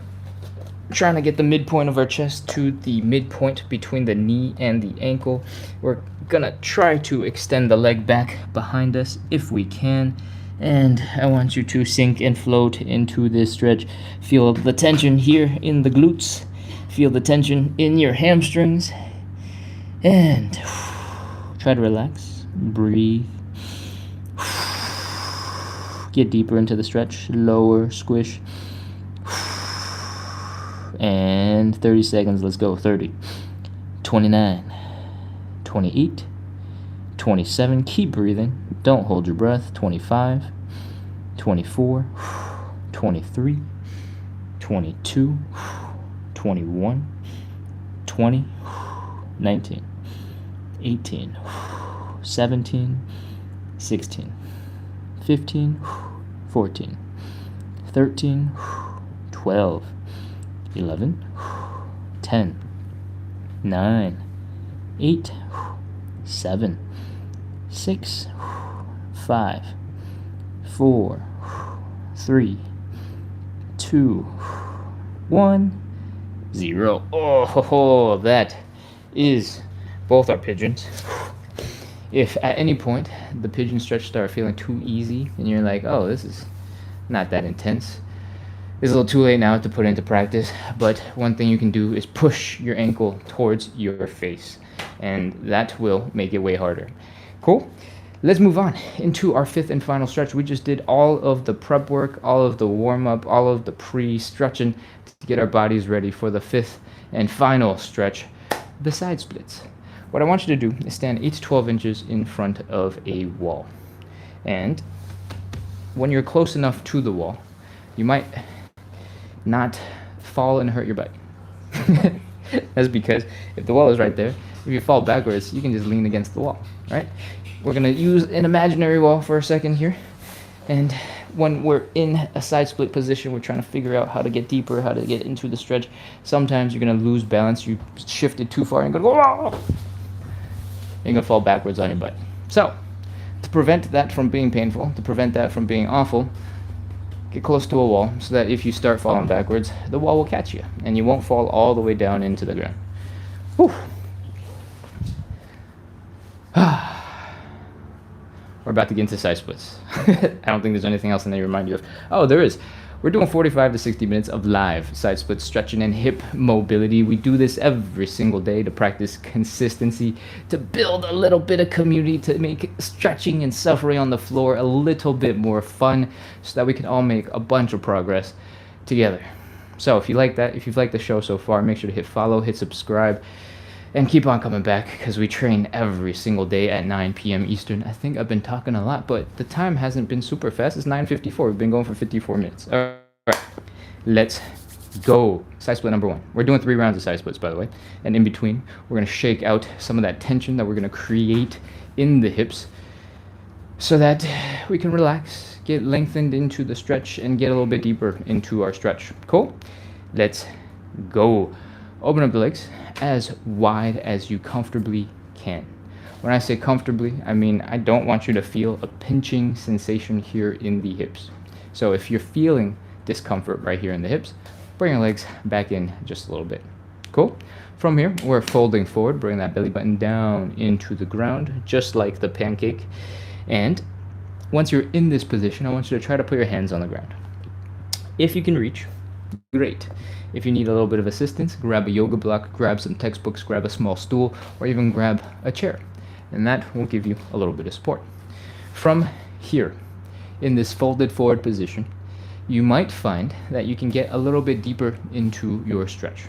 trying to get the midpoint of our chest to the midpoint between the knee and the ankle. We're gonna try to extend the leg back behind us if we can. And I want you to sink and float into this stretch. Feel the tension here in the glutes. Feel the tension in your hamstrings. And try to relax. Breathe. Get deeper into the stretch. Lower, squish. And 30 seconds. Let's go. 30, 29, 28, 27. Keep breathing. Don't hold your breath. 25, 24, 23, 22, 21, 20, 19, 18, 17, 16, 15, 14, 13, 12, 11, 10, 9, 8, 7, 6, 5, 4, 3, 2, 1, 0. That is both our pigeons. If at any point the pigeon stretch start feeling too easy and you're like, oh, this is not that intense, it's a little too late now to put into practice, but one thing you can do is push your ankle towards your face, and that will make it way harder. Cool? Let's move on into our fifth and final stretch. We just did all of the prep work, all of the warm-up, all of the pre-stretching to get our bodies ready for the fifth and final stretch, the side splits. What I want you to do is stand 8 to 12 inches in front of a wall. And when you're close enough to the wall, you might not fall and hurt your butt. That's because if the wall is right there, if you fall backwards, you can just lean against the wall, right? We're gonna use an imaginary wall for a second here. And when we're in a side split position, we're trying to figure out how to get deeper, how to get into the stretch. Sometimes you're gonna lose balance. You shifted too far and you're gonna go, whoa! You're gonna fall backwards on your butt. So, to prevent that from being painful, to prevent that from being awful, get close to a wall so that if you start falling backwards, the wall will catch you and you won't fall all the way down into the ground. Whew. We're about to get into side splits. I don't think there's anything else I need to remind you of. Oh, there is. We're doing 45 to 60 minutes of live side split stretching and hip mobility. We do this every single day to practice consistency, to build a little bit of community, to make stretching and suffering on the floor a little bit more fun so that we can all make a bunch of progress together. So if you like that, if you've liked the show so far, make sure to hit follow, hit subscribe, and keep on coming back because we train every single day at 9 p.m. Eastern. I think I've been talking a lot, but the time hasn't been super fast. It's 9:54. We've been going for 54 minutes. All right, let's go. Side split number 1. We're doing 3 rounds of side splits, by the way. And in between, we're going to shake out some of that tension that we're going to create in the hips so that we can relax, get lengthened into the stretch and get a little bit deeper into our stretch. Cool? Let's go. Open up the legs as wide as you comfortably can. When I say comfortably, I mean I don't want you to feel a pinching sensation here in the hips. So if you're feeling discomfort right here in the hips, bring your legs back in just a little bit. Cool? From here, we're folding forward, bring that belly button down into the ground, just like the pancake. And once you're in this position, I want you to try to put your hands on the ground. If you can reach, great. If you need a little bit of assistance, grab a yoga block, grab some textbooks, grab a small stool, or even grab a chair. And that will give you a little bit of support. From here, in this folded forward position, you might find that you can get a little bit deeper into your stretch.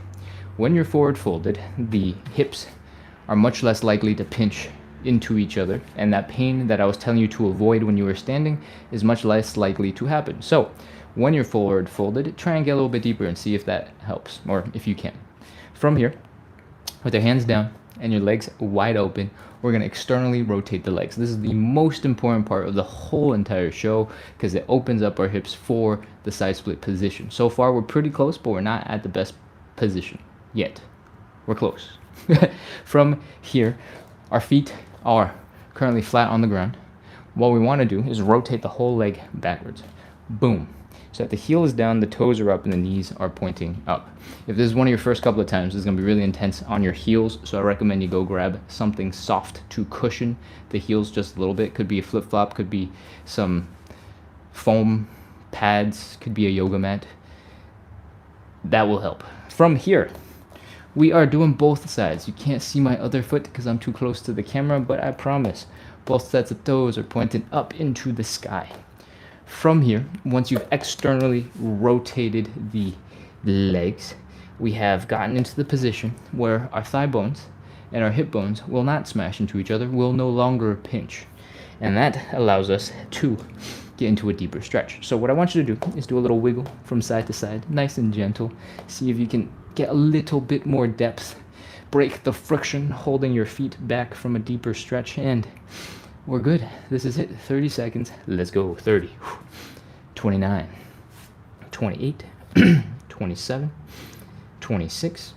When you're forward folded, the hips are much less likely to pinch into each other, and that pain that I was telling you to avoid when you were standing is much less likely to happen. So when you're forward folded, try and get a little bit deeper and see if that helps, or if you can. From here, with your hands down and your legs wide open, we're going to externally rotate the legs. This is the most important part of the whole entire show because it opens up our hips for the side split position. So far, we're pretty close, but we're not at the best position yet. We're close. From here, our feet are currently flat on the ground. What we want to do is rotate the whole leg backwards. Boom. So that the heel is down, the toes are up, and the knees are pointing up. If this is one of your first couple of times, it's going to be really intense on your heels, so I recommend you go grab something soft to cushion the heels just a little bit. Could be a flip-flop, could be some foam pads, could be a yoga mat. That will help. From here, we are doing both sides. You can't see my other foot because I'm too close to the camera, but I promise both sets of toes are pointing up into the sky. From here, once you've externally rotated the legs, we have gotten into the position where our thigh bones and our hip bones will not smash into each other, will no longer pinch. And that allows us to get into a deeper stretch. So what I want you to do is do a little wiggle from side to side, nice and gentle. See if you can get a little bit more depth. Break the friction holding your feet back from a deeper stretch, and we're good. This is it. 30 seconds. Let's go. 30, 29, 28, 27, 26,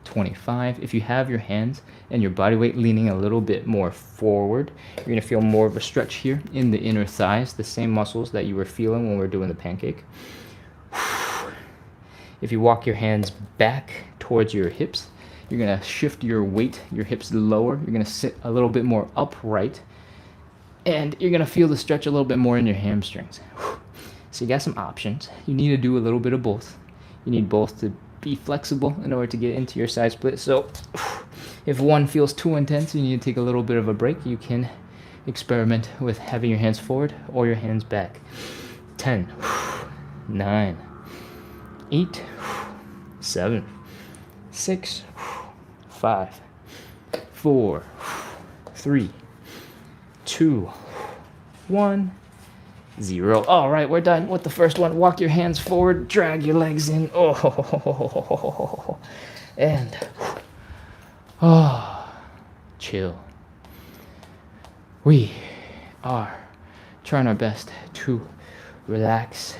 25. If you have your hands and your body weight leaning a little bit more forward, you're going to feel more of a stretch here in the inner thighs, the same muscles that you were feeling when we were doing the pancake. If you walk your hands back towards your hips, you're going to shift your weight, your hips lower. You're going to sit a little bit more upright. And you're going to feel the stretch a little bit more in your hamstrings. So you got some options. You need to do a little bit of both. You need both to be flexible in order to get into your side split. So if one feels too intense, you need to take a little bit of a break. You can experiment with having your hands forward or your hands back. 10, 9, 8, 7, 6, 5, 4, 3, 2, 1, 0. All right, we're done with the first one. Walk your hands forward, drag your legs in. Oh, and chill. We are trying our best to relax.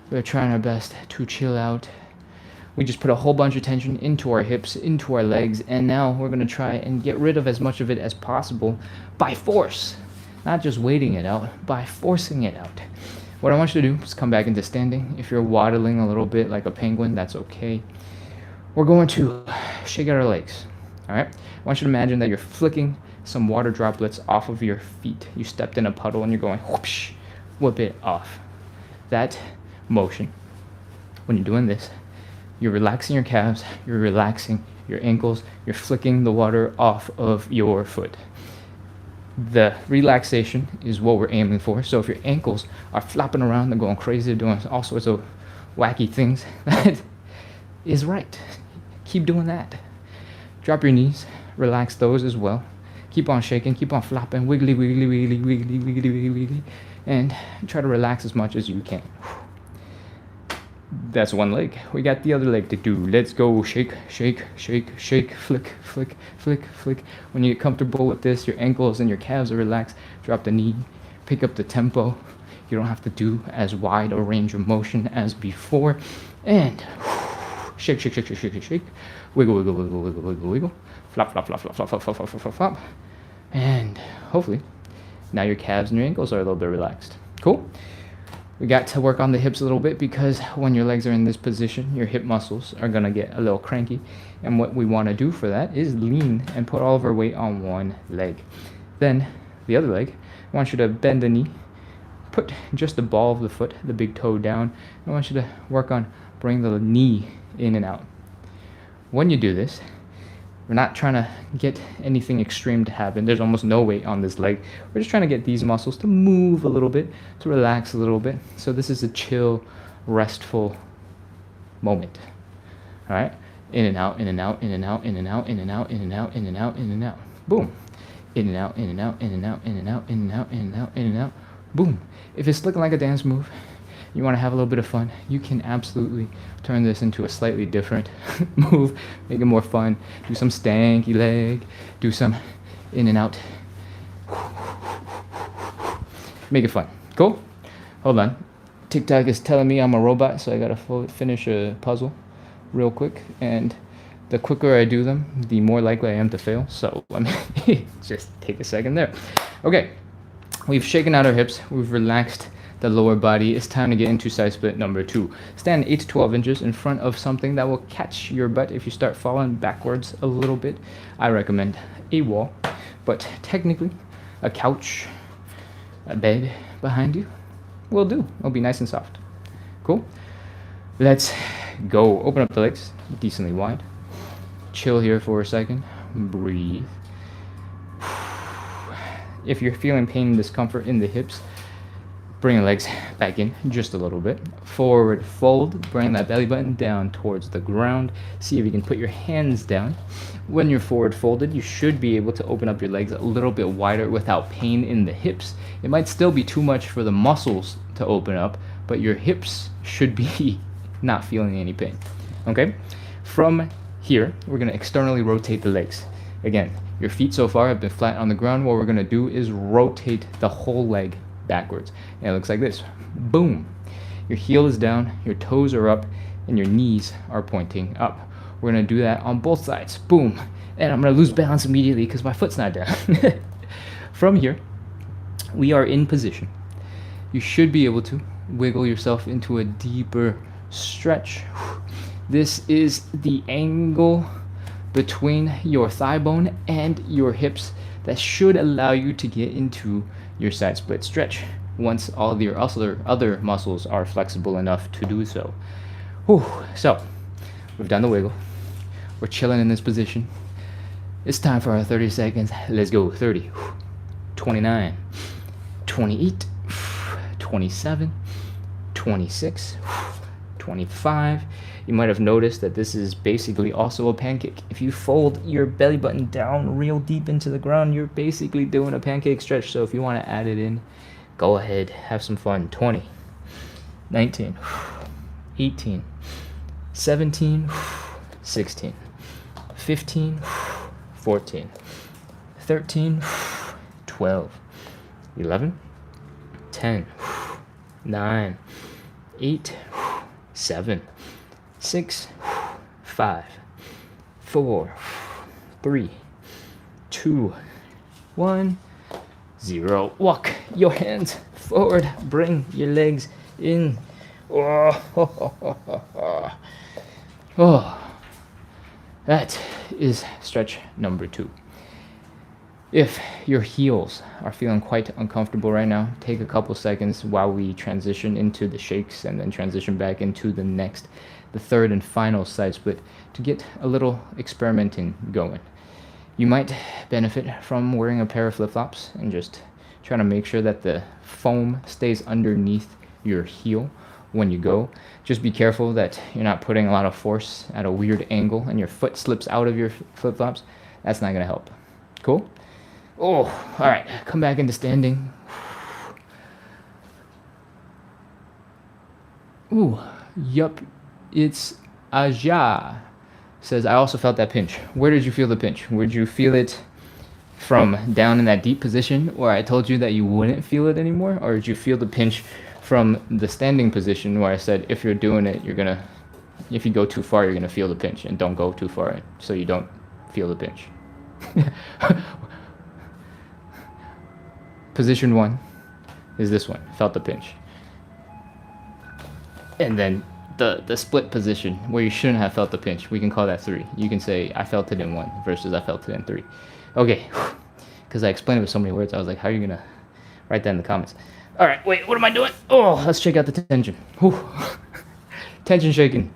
We're trying our best to chill out. We just put a whole bunch of tension into our hips, into our legs, and now we're going to try and get rid of as much of it as possible by force. Not just waiting it out, by forcing it out. What I want you to do is come back into standing. If you're waddling a little bit like a penguin, that's okay. We're going to shake out our legs, all right? I want you to imagine that you're flicking some water droplets off of your feet. You stepped in a puddle and you're going whoosh, whip it off. That motion, when you're doing this, you're relaxing your calves, you're relaxing your ankles, you're flicking the water off of your foot. The relaxation is what we're aiming for. So if your ankles are flopping around, they're going crazy, they're doing all sorts of wacky things, that is right. Keep doing that. Drop your knees, relax those as well. Keep on shaking, keep on flopping, wiggly, wiggly, wiggly, wiggly, wiggly, wiggly, wiggly, and try to relax as much as you can. That's one leg. We got the other leg to do. Let's go. Shake, shake, shake, shake, flick, flick, flick, flick. When you get comfortable with this, your ankles and your calves are relaxed. Drop the knee, pick up the tempo. You don't have to do as wide a range of motion as before. And shake, shake, shake, shake, shake, shake, shake. Wiggle, wiggle, wiggle, wiggle, wiggle, wiggle. Flop, flop, flop, flop, flop, flop, flop, flop, flop, flop, flop. And hopefully now your calves and your ankles are a little bit relaxed. Cool? We got to work on the hips a little bit because when your legs are in this position, your hip muscles are going to get a little cranky. And what we want to do for that is lean and put all of our weight on one leg. Then the other leg, I want you to bend the knee, put just the ball of the foot, the big toe down. I want you to work on bring the knee in and out. When you do this, we're not trying to get anything extreme to happen. There's almost no weight on this leg. We're just trying to get these muscles to move a little bit, to relax a little bit. So this is a chill, restful moment. All right? In and out, in and out, in and out, in and out, in and out, in and out, in and out, in and out. Boom. In and out, in and out, in and out, in and out, in and out, in and out, in and out. Boom. If it's looking like a dance move, you want to have a little bit of fun, you can absolutely turn this into a slightly different move, make it more fun. Do some stanky leg, do some in and out. Make it fun. Cool? Hold on. TikTok is telling me I'm a robot, so I gotta finish a puzzle real quick. And the quicker I do them, the more likely I am to fail. So let me just take a second there. Okay, we've shaken out our hips, we've relaxed the lower body. It's time to get into side split number 2. Stand 8 to 12 inches in front of something that will catch your butt if you start falling backwards a little bit. I recommend a wall, but technically a couch, a bed behind you will do. It'll be nice and soft. Cool? Let's go. Open up the legs decently wide. Chill here for a second. Breathe. If you're feeling pain and discomfort in the hips, bring the legs back in just a little bit. Forward fold, bring that belly button down towards the ground. See if you can put your hands down. When you're forward folded, you should be able to open up your legs a little bit wider without pain in the hips. It might still be too much for the muscles to open up, but your hips should be not feeling any pain. Okay? From here, we're gonna externally rotate the legs. Again, your feet so far have been flat on the ground. What we're gonna do is rotate the whole leg backwards. And it looks like this. Boom. Your heel is down, your toes are up, and your knees are pointing up. We're going to do that on both sides. Boom. And I'm going to lose balance immediately because my foot's not down. From here, we are in position. You should be able to wiggle yourself into a deeper stretch. This is the angle between your thigh bone and your hips that should allow you to get into your side split stretch once all of your other muscles are flexible enough to do so. Whew. So we've done the wiggle. We're chilling in this position. It's time for our 30 seconds. Let's go. 30, 29, 28, 27, 26, 25. You might have noticed that this is basically also a pancake. If you fold your belly button down real deep into the ground, you're basically doing a pancake stretch. So if you want to add it in, go ahead, have some fun. 20, 19, 18, 17, 16, 15, 14, 13, 12, 11, 10, 9, 8, 7, 6, 5, 4, 3, 2, 1, 0. Walk your hands forward. Bring your legs in. Oh, that is stretch number 2. If your heels are feeling quite uncomfortable right now, take a couple seconds while we transition into the shakes and then transition back into the third and final side split to get a little experimenting going. You might benefit from wearing a pair of flip-flops and just trying to make sure that the foam stays underneath your heel when you go. Just be careful that you're not putting a lot of force at a weird angle and your foot slips out of your flip-flops. That's not going to help. Cool? Oh, all right. Come back into standing. Ooh, yup. It's Aja. Says, I also felt that pinch. Where did you feel the pinch? Would you feel it from down in that deep position where I told you that you wouldn't feel it anymore? Or did you feel the pinch from the standing position where I said if you're doing it, if you go too far, you're gonna feel the pinch, and don't go too far so you don't feel the pinch. Position 1 is this one, felt the pinch. And then the split position where you shouldn't have felt the pinch, we can call that 3. You can say I felt it in 1 versus I felt it in 3. Okay, because I explained it with so many words, I was like, how are you gonna write that in the comments? All right, wait, what am I doing? Oh, let's check out the tension. Whew. Tension shaking.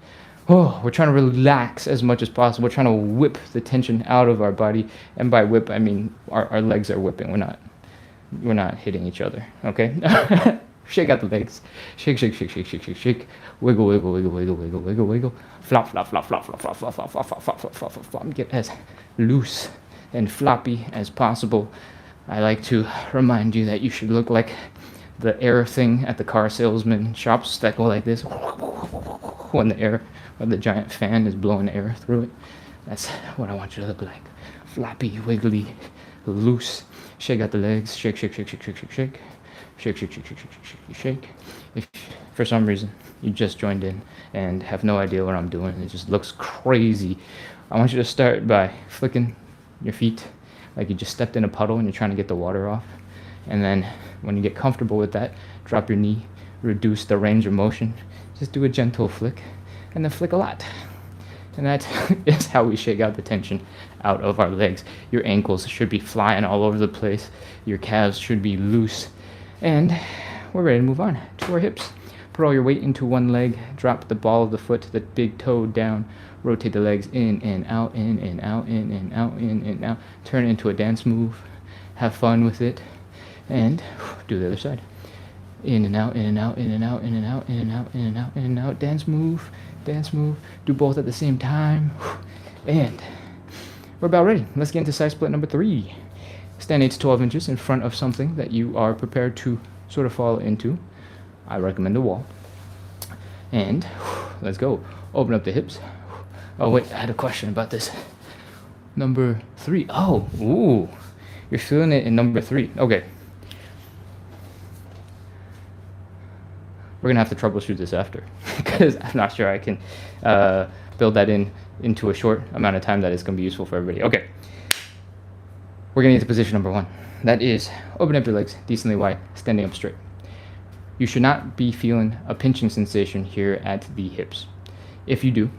Oh, we're trying to relax as much as possible. We're trying to whip the tension out of our body, and by whip I mean our legs are whipping. We're not hitting each other. Okay. Shake out the legs. Shake, shake, shake, shake, shake, shake, shake. Wiggle, wiggle, wiggle, wiggle, wiggle, wiggle, wiggle. Flop, flop, flop, flop, flop, flop, flop, flop, flop, flop, flop, flop, flop, flop. Get as loose and floppy as possible. I like to remind you that you should look like the air thing at the car salesman shops that go like this when the giant fan is blowing air through it. That's what I want you to look like. Floppy, wiggly, loose. Shake out the legs. Shake, shake, shake, shake, shake, shake, shake. Shake, shake, shake, shake, shake, shake, shake, shake. If for some reason you just joined in and have no idea what I'm doing, it just looks crazy, I want you to start by flicking your feet like you just stepped in a puddle and you're trying to get the water off. And then when you get comfortable with that, drop your knee, reduce the range of motion, just do a gentle flick, and then flick a lot. And that is how we shake out the tension out of our legs. Your ankles should be flying all over the place. Your calves should be loose. And we're ready to move on to our hips. Put all your weight into one leg, drop the ball of the foot, the big toe down, rotate the legs in and out, in and out, in and out, in and out. Turn it into a dance move. Have fun with it. And do the other side. In and out, in and out, in and out, in and out, in and out, in and out, in and out. Dance move, dance move. Do both at the same time. And we're about ready. Let's get into side split number 3. Stand 8 to 12 inches in front of something that you are prepared to sort of fall into. I recommend a wall. And let's go. Open up the hips. Oh wait, I had a question about this. Number 3. Oh, ooh. You're feeling it in number 3. Okay. We're gonna have to troubleshoot this after because I'm not sure I can build that into a short amount of time that is gonna be useful for everybody. Okay. We're gonna get to position number 1. That is open up your legs decently wide, standing up straight. You should not be feeling a pinching sensation here at the hips. If you do,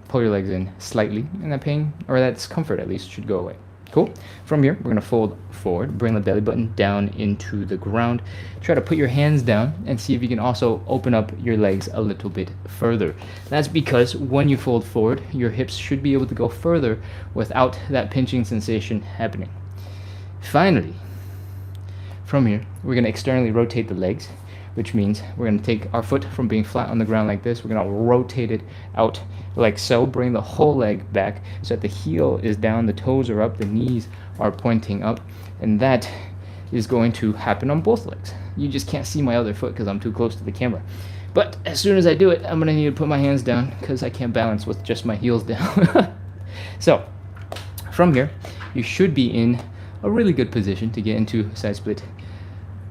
pull your legs in slightly, and that pain, or that discomfort at least, should go away. Cool? From here, we're gonna fold forward, bring the belly button down into the ground. Try to put your hands down and see if you can also open up your legs a little bit further. That's because when you fold forward, your hips should be able to go further without that pinching sensation happening. Finally, from here, we're gonna externally rotate the legs, which means we're gonna take our foot from being flat on the ground like this, we're gonna rotate it out like so, bring the whole leg back so that the heel is down, the toes are up, the knees are pointing up, and that is going to happen on both legs. You just can't see my other foot because I'm too close to the camera. But as soon as I do it, I'm gonna need to put my hands down because I can't balance with just my heels down. So, from here, you should be in a really good position to get into side split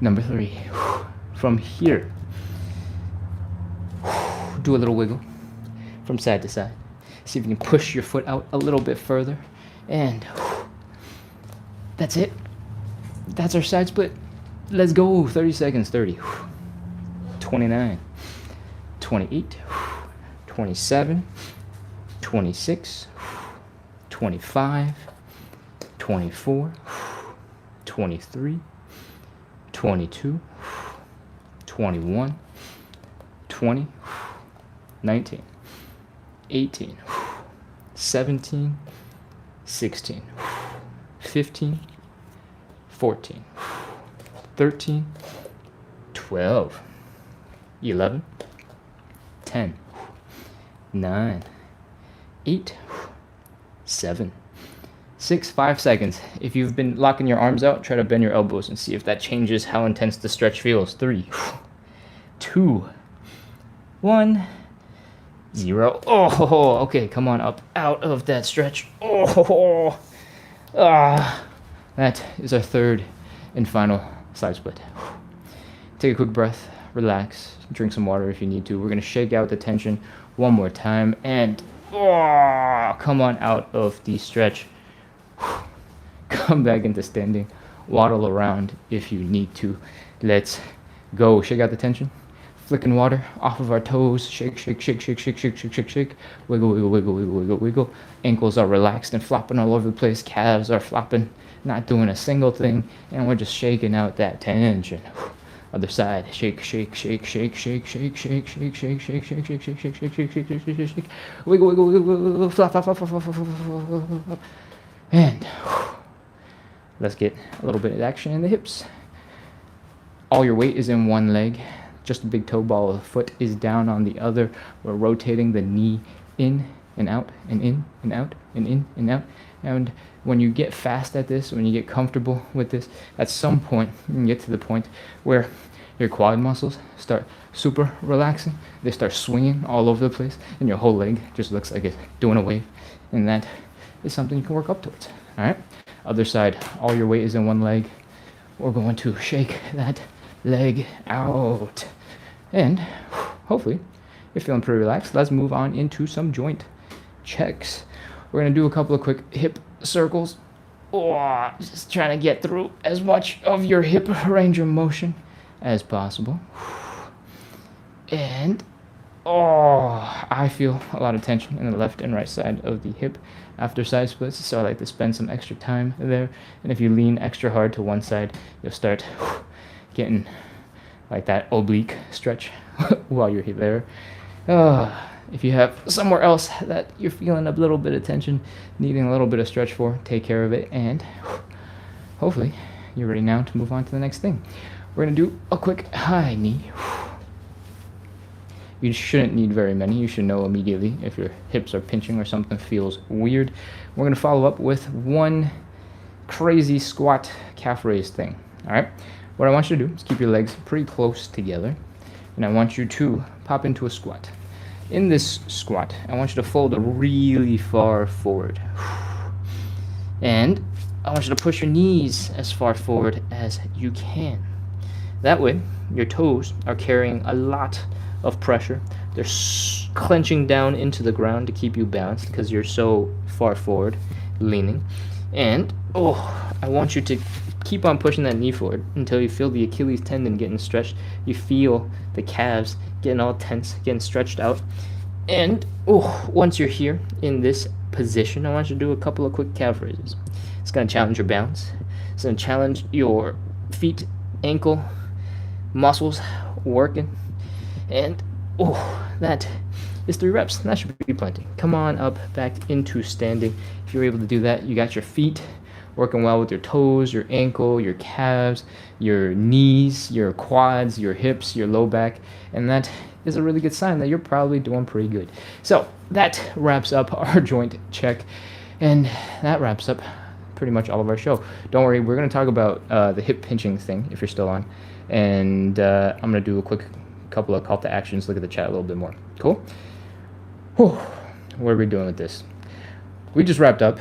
number 3. From here, do a little wiggle from side to side. See if you can push your foot out a little bit further. And that's it. That's our side split. Let's go. 30 seconds. 30. 29. 28. 27. 26. 25. 24. 23. 22. 21. 20. 19. 18, 17, 16, 15, 14, 13, 12, 11, 10, 9, 8, 7, 6, 5 seconds. If you've been locking your arms out, try to bend your elbows and see if that changes how intense the stretch feels. 3, 2, 1, 0. Oh, okay, come on up out of that stretch. Oh, that is our third and final side split. Take a quick breath, relax, drink some water if you need to. We're going to shake out the tension one more time and come on out of the stretch. Come back into standing. Waddle around if you need to. Let's go. Shake out the tension. Flicking water off of our toes. Shake, shake, shake, shake, shake, shake, shake, shake, shake. Wiggle, wiggle, wiggle, wiggle, wiggle, wiggle. Ankles are relaxed and flopping all over the place. Calves are flopping, not doing a single thing. And we're just shaking out that tension. Other side. Shake, shake, shake, shake, shake, shake, shake, shake, shake, shake, shake, shake, shake, shake, shake, shake, shake, shake, shake, shake. Wiggle, wiggle, wiggle, wiggle, flop, flop, flop, flop, flop, flop, flop. And let's get a little bit of action in the hips. All your weight is in one leg. Just a big toe ball of the foot is down on the other. We're rotating the knee in and out and in and out and in and out. And when you get fast at this, when you get comfortable with this, at some point you can get to the point where your quad muscles start super relaxing. They start swinging all over the place and your whole leg just looks like it's doing a wave. And that is something you can work up towards. All right. Other side, all your weight is in one leg. We're going to shake that leg out. And hopefully you're feeling pretty relaxed. Let's move on into some joint checks. We're going to do a couple of quick hip circles. Just trying to get through as much of your hip range of motion as possible. And I feel a lot of tension in the left and right side of the hip after side splits, so I like to spend some extra time there. And if you lean extra hard to one side, you'll start getting like that oblique stretch while you're there. If you have somewhere else that you're feeling a little bit of tension, needing a little bit of stretch for, take care of it, and hopefully you're ready now to move on to the next thing. We're going to do a quick high knee. You shouldn't need very many. You should know immediately if your hips are pinching or something feels weird. We're going to follow up with one crazy squat calf raise thing. All right. What I want you to do is keep your legs pretty close together, and I want you to pop into a squat. In this squat, I want you to fold really far forward. And I want you to push your knees as far forward as you can. That way, your toes are carrying a lot of pressure. They're clenching down into the ground to keep you balanced because you're so far forward, leaning. And I want you to keep on pushing that knee forward until you feel the Achilles tendon getting stretched. You feel the calves getting all tense, getting stretched out. And once you're here in this position, I want you to do a couple of quick calf raises. It's going to challenge your balance. It's going to challenge your feet, ankle, muscles working. And that is 3 reps. That should be plenty. Come on up back into standing. If you're able to do that, you got your feet working well with your toes, your ankle, your calves, your knees, your quads, your hips, your low back, and that is a really good sign that you're probably doing pretty good. So that wraps up our joint check, and that wraps up pretty much all of our show. Don't worry, we're going to talk about the hip pinching thing if you're still on, and I'm going to do a quick couple of call to actions, look at the chat a little bit more. Cool? What are we doing with this? We just wrapped up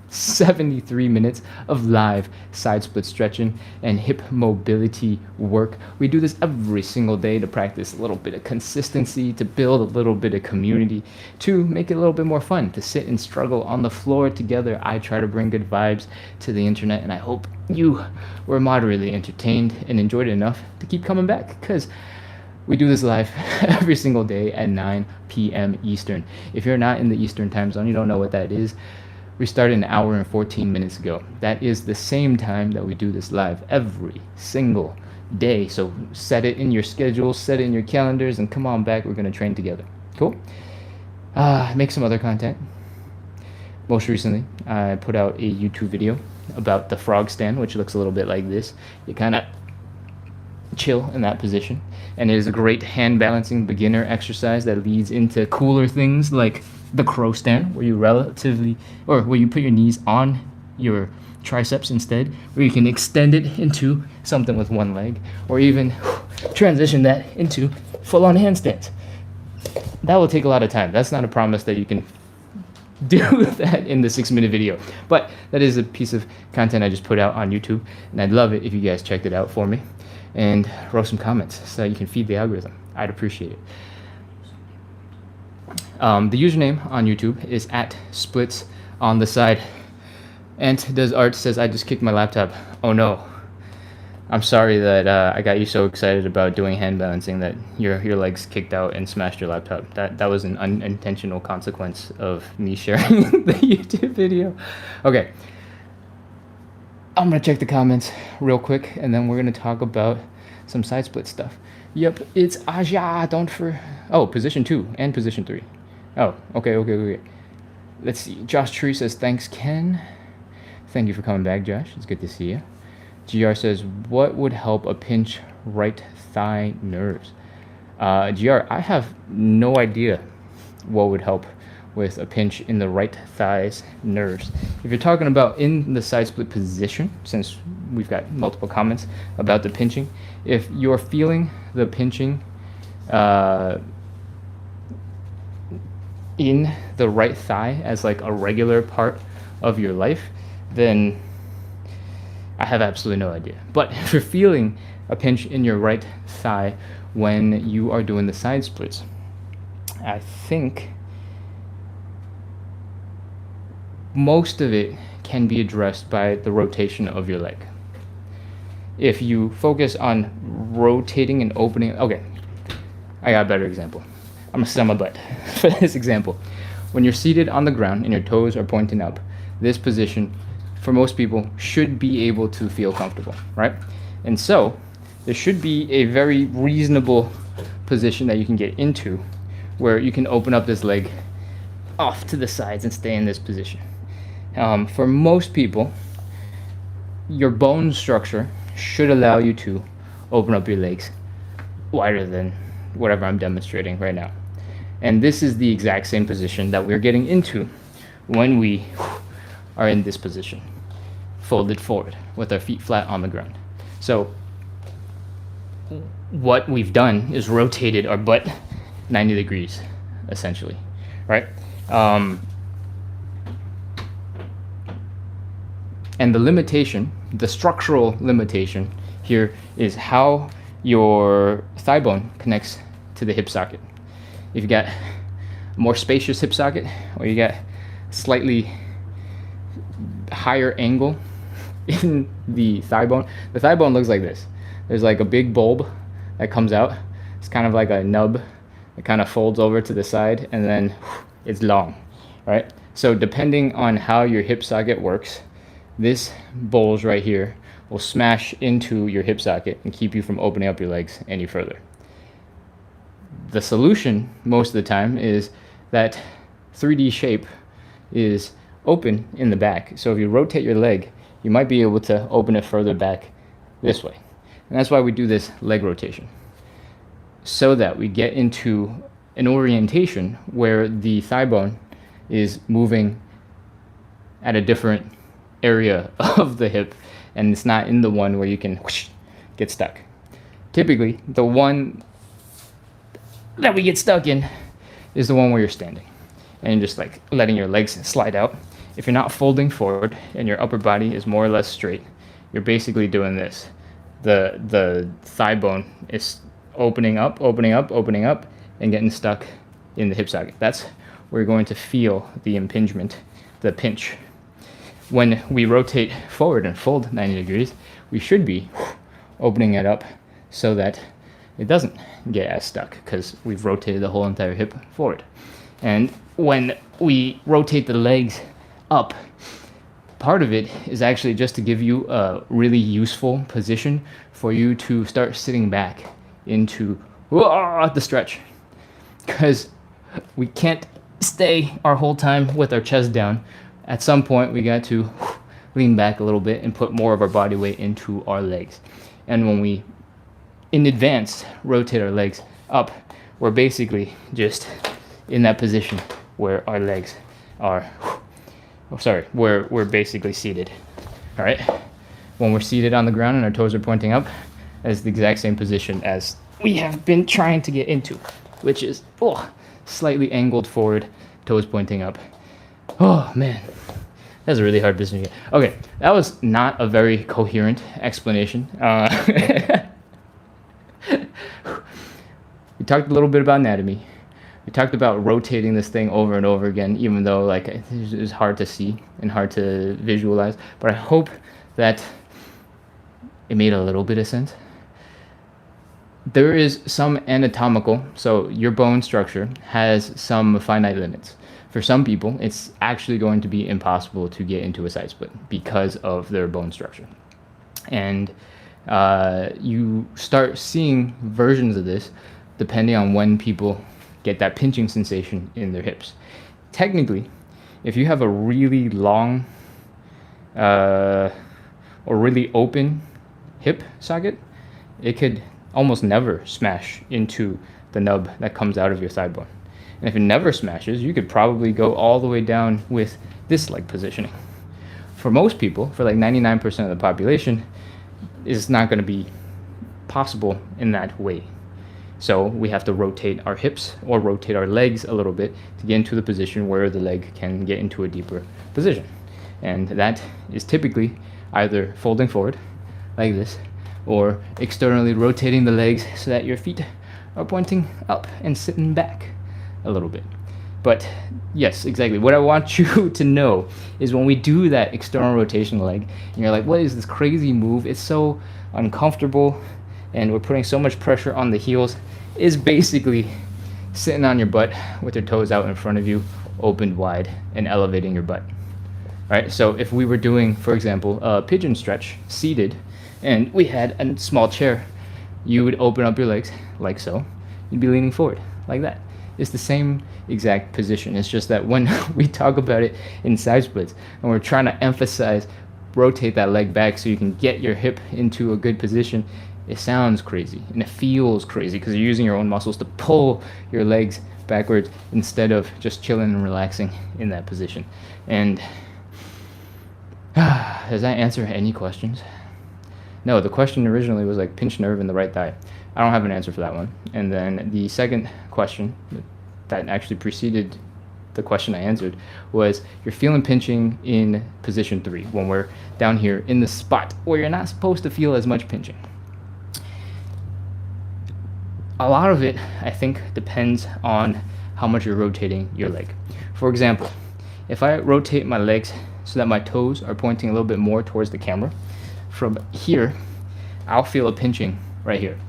73 minutes of live side split stretching and hip mobility work. We do this every single day to practice a little bit of consistency, to build a little bit of community, to make it a little bit more fun, to sit and struggle on the floor together. I try to bring good vibes to the internet, and I hope you were moderately entertained and enjoyed it enough to keep coming back, because we do this live every single day at 9 p.m. Eastern. If you're not in the Eastern time zone, you don't know what that is. We started an hour and 14 minutes ago. That is the same time that we do this live every single day. So set it in your schedule, set it in your calendars, and come on back. We're going to train together. Cool? Make some other content. Most recently, I put out a YouTube video about the frog stand, which looks a little bit like this. You kind of chill in that position, and it is a great hand balancing beginner exercise that leads into cooler things like the crow stand, where you where you put your knees on your triceps instead, where you can extend it into something with one leg, or even transition that into full-on handstands. That will take a lot of time. That's not a promise that you can do that in the 6-minute video. But that is a piece of content I just put out on YouTube, and I'd love it if you guys checked it out for me and wrote some comments so you can feed the algorithm. I'd appreciate it. The username on YouTube is @splits on the side. And Does Art says, I just kicked my laptop. Oh no. I'm sorry that I got you so excited about doing hand balancing that your legs kicked out and smashed your laptop. That was an unintentional consequence of me sharing the YouTube video. Okay. I'm gonna check the comments real quick, and then we're gonna talk about some side split stuff. Yep, it's Aja. Position 2 and position 3. Oh, okay. Let's see. Josh Tree says, thanks, Ken. Thank you for coming back, Josh. It's good to see you. GR says, what would help a pinch right thigh nerves? GR, I have no idea what would help with a pinch in the right thigh's nerves. If you're talking about in the side split position, since we've got multiple comments about the pinching, if you're feeling the pinching in the right thigh as like a regular part of your life, then I have absolutely no idea. But if you're feeling a pinch in your right thigh when you are doing the side splits, I think most of it can be addressed by the rotation of your leg. If you focus on rotating and opening, okay, I got a better example. I'm gonna sit on my butt for this example. When you're seated on the ground and your toes are pointing up, this position for most people should be able to feel comfortable, right? And so there should be a very reasonable position that you can get into where you can open up this leg off to the sides and stay in this position. For most people, your bone structure should allow you to open up your legs wider than whatever I'm demonstrating right now. And this is the exact same position that we're getting into when we are in this position, folded forward with our feet flat on the ground. So what we've done is rotated our butt 90 degrees, essentially, right? And the limitation, the structural limitation here is how your thigh bone connects to the hip socket. If you got a more spacious hip socket, or you got slightly higher angle in the thigh bone looks like this. There's like a big bulb that comes out. It's kind of like a nub. It kind of folds over to the side, and then it's long, right? So depending on how your hip socket works, this bulge right here will smash into your hip socket and keep you from opening up your legs any further. The solution most of the time is that 3D shape is open in the back. So if you rotate your leg, you might be able to open it further back this way. And that's why we do this leg rotation, so that we get into an orientation where the thigh bone is moving at a different area of the hip, and it's not in the one where you can whoosh, get stuck. Typically, the one that we get stuck in is the one where you're standing and you're just like letting your legs slide out. If you're not folding forward and your upper body is more or less straight, you're basically doing this. The thigh bone is opening up, and getting stuck in the hip socket. That's where you're going to feel the impingement, the pinch. When we rotate forward and fold 90 degrees, we should be opening it up so that it doesn't get as stuck, because we've rotated the whole entire hip forward. And when we rotate the legs up, part of it is actually just to give you a really useful position for you to start sitting back into the stretch, because we can't stay our whole time with our chest down. At some point we got to lean back a little bit and put more of our body weight into our legs. And when we in advance rotate our legs up, we're basically just in that position where our legs are we're basically seated. All right, when we're seated on the ground and our toes are pointing up, that's the exact same position as we have been trying to get into, which is slightly angled forward, toes pointing up. Oh man, that's a really hard position to get. Okay, that was not a very coherent explanation. We talked a little bit about anatomy. We talked about rotating this thing over and over again, even though like it's hard to see and hard to visualize. But I hope that it made a little bit of sense. There is some anatomical, so your bone structure has some finite limits. For some people, it's actually going to be impossible to get into a side split because of their bone structure. And you start seeing versions of this depending on when people get that pinching sensation in their hips. Technically, if you have a really long or really open hip socket, it could almost never smash into the nub that comes out of your thigh bone. And if it never smashes, you could probably go all the way down with this leg positioning. For most people, for like 99% of the population, it's not going to be possible in that way. So we have to rotate our hips or rotate our legs a little bit to get into the position where the leg can get into a deeper position. And that is typically either folding forward like this or externally rotating the legs so that your feet are pointing up and sitting back a little bit. But yes, exactly. What I want you to know is when we do that external rotation leg, and you're like, what is this crazy move? It's so uncomfortable, and we're putting so much pressure on the heels, is basically sitting on your butt with your toes out in front of you, opened wide, and elevating your butt. All right, so if we were doing, for example, a pigeon stretch seated, and we had a small chair, you would open up your legs like so. You'd be leaning forward like that. It's the same exact position. It's just that when we talk about it in side splits and we're trying to emphasize rotate that leg back so you can get your hip into a good position, it sounds crazy and it feels crazy because you're using your own muscles to pull your legs backwards instead of just chilling and relaxing in that position. And does that answer any questions? No, the question originally was like pinch nerve in the right thigh. I don't have an answer for that one. And then the second question that actually preceded the question I answered was you're feeling pinching in position 3 when we're down here in the spot where you're not supposed to feel as much pinching. A lot of it, I think, depends on how much you're rotating your leg. For example, if I rotate my legs so that my toes are pointing a little bit more towards the camera, from here, I'll feel a pinching right here.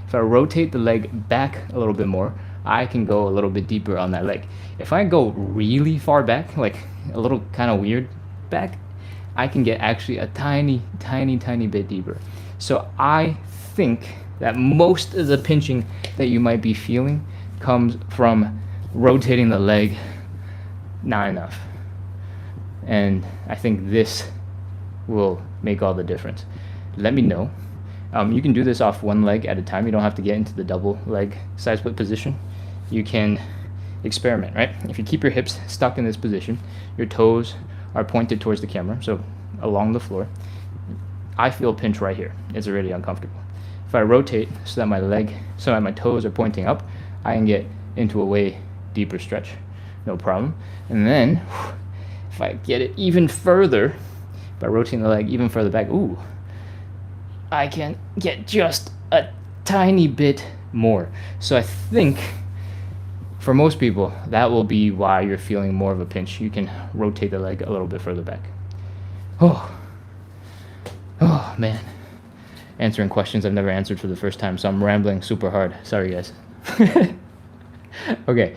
If I rotate the leg back a little bit more, I can go a little bit deeper on that leg. If I go really far back, like a little kind of weird back, I can get actually a tiny bit deeper. So I think that most of the pinching that you might be feeling comes from rotating the leg not enough. And I think this will make all the difference. Let me know. You can do this off one leg at a time. You don't have to get into the double leg side split position. You can experiment, right? If you keep your hips stuck in this position, your toes are pointed towards the camera, so along the floor. I feel a pinch right here. It's already uncomfortable. If I rotate so that my toes are pointing up, I can get into a way deeper stretch. No problem. And then if I get it even further, by rotating the leg even further back, I can get just a tiny bit more. So I think for most people, that will be why you're feeling more of a pinch. You can rotate the leg a little bit further back. Oh man. Answering questions I've never answered for the first time, so I'm rambling super hard. Sorry, guys. Okay,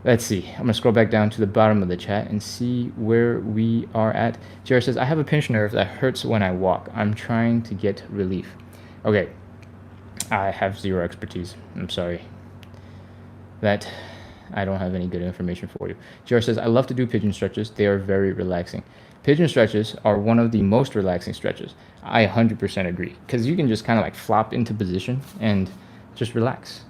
let's see. I'm gonna scroll back down to the bottom of the chat and see where we are at. Jared says, I have a pinch nerve that hurts when I walk. I'm trying to get relief. Okay, I have zero expertise. I'm sorry. That I don't have any good information for you. Jared says, I love to do pigeon stretches. They are very relaxing. Pigeon stretches are one of the most relaxing stretches. I 100% agree, because you can just kind of like flop into position and just relax.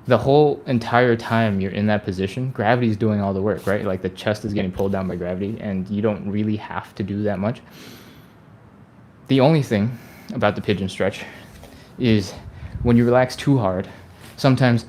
The whole entire time you're in that position, gravity is doing all the work, right? Like the chest is getting pulled down by gravity and you don't really have to do that much. The only thing about the pigeon stretch is when you relax too hard, sometimes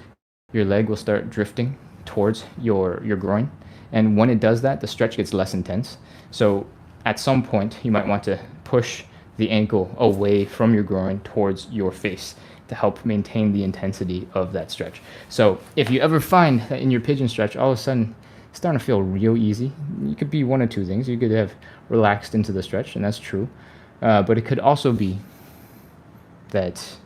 your leg will start drifting towards your groin, And when it does that, the stretch gets less intense. So at some point, you might want to push the ankle away from your groin towards your face to help maintain the intensity of that stretch. So if you ever find that in your pigeon stretch, all of a sudden it's starting to feel real easy, it could be one of two things. You could have relaxed into the stretch, and that's true. But it could also be that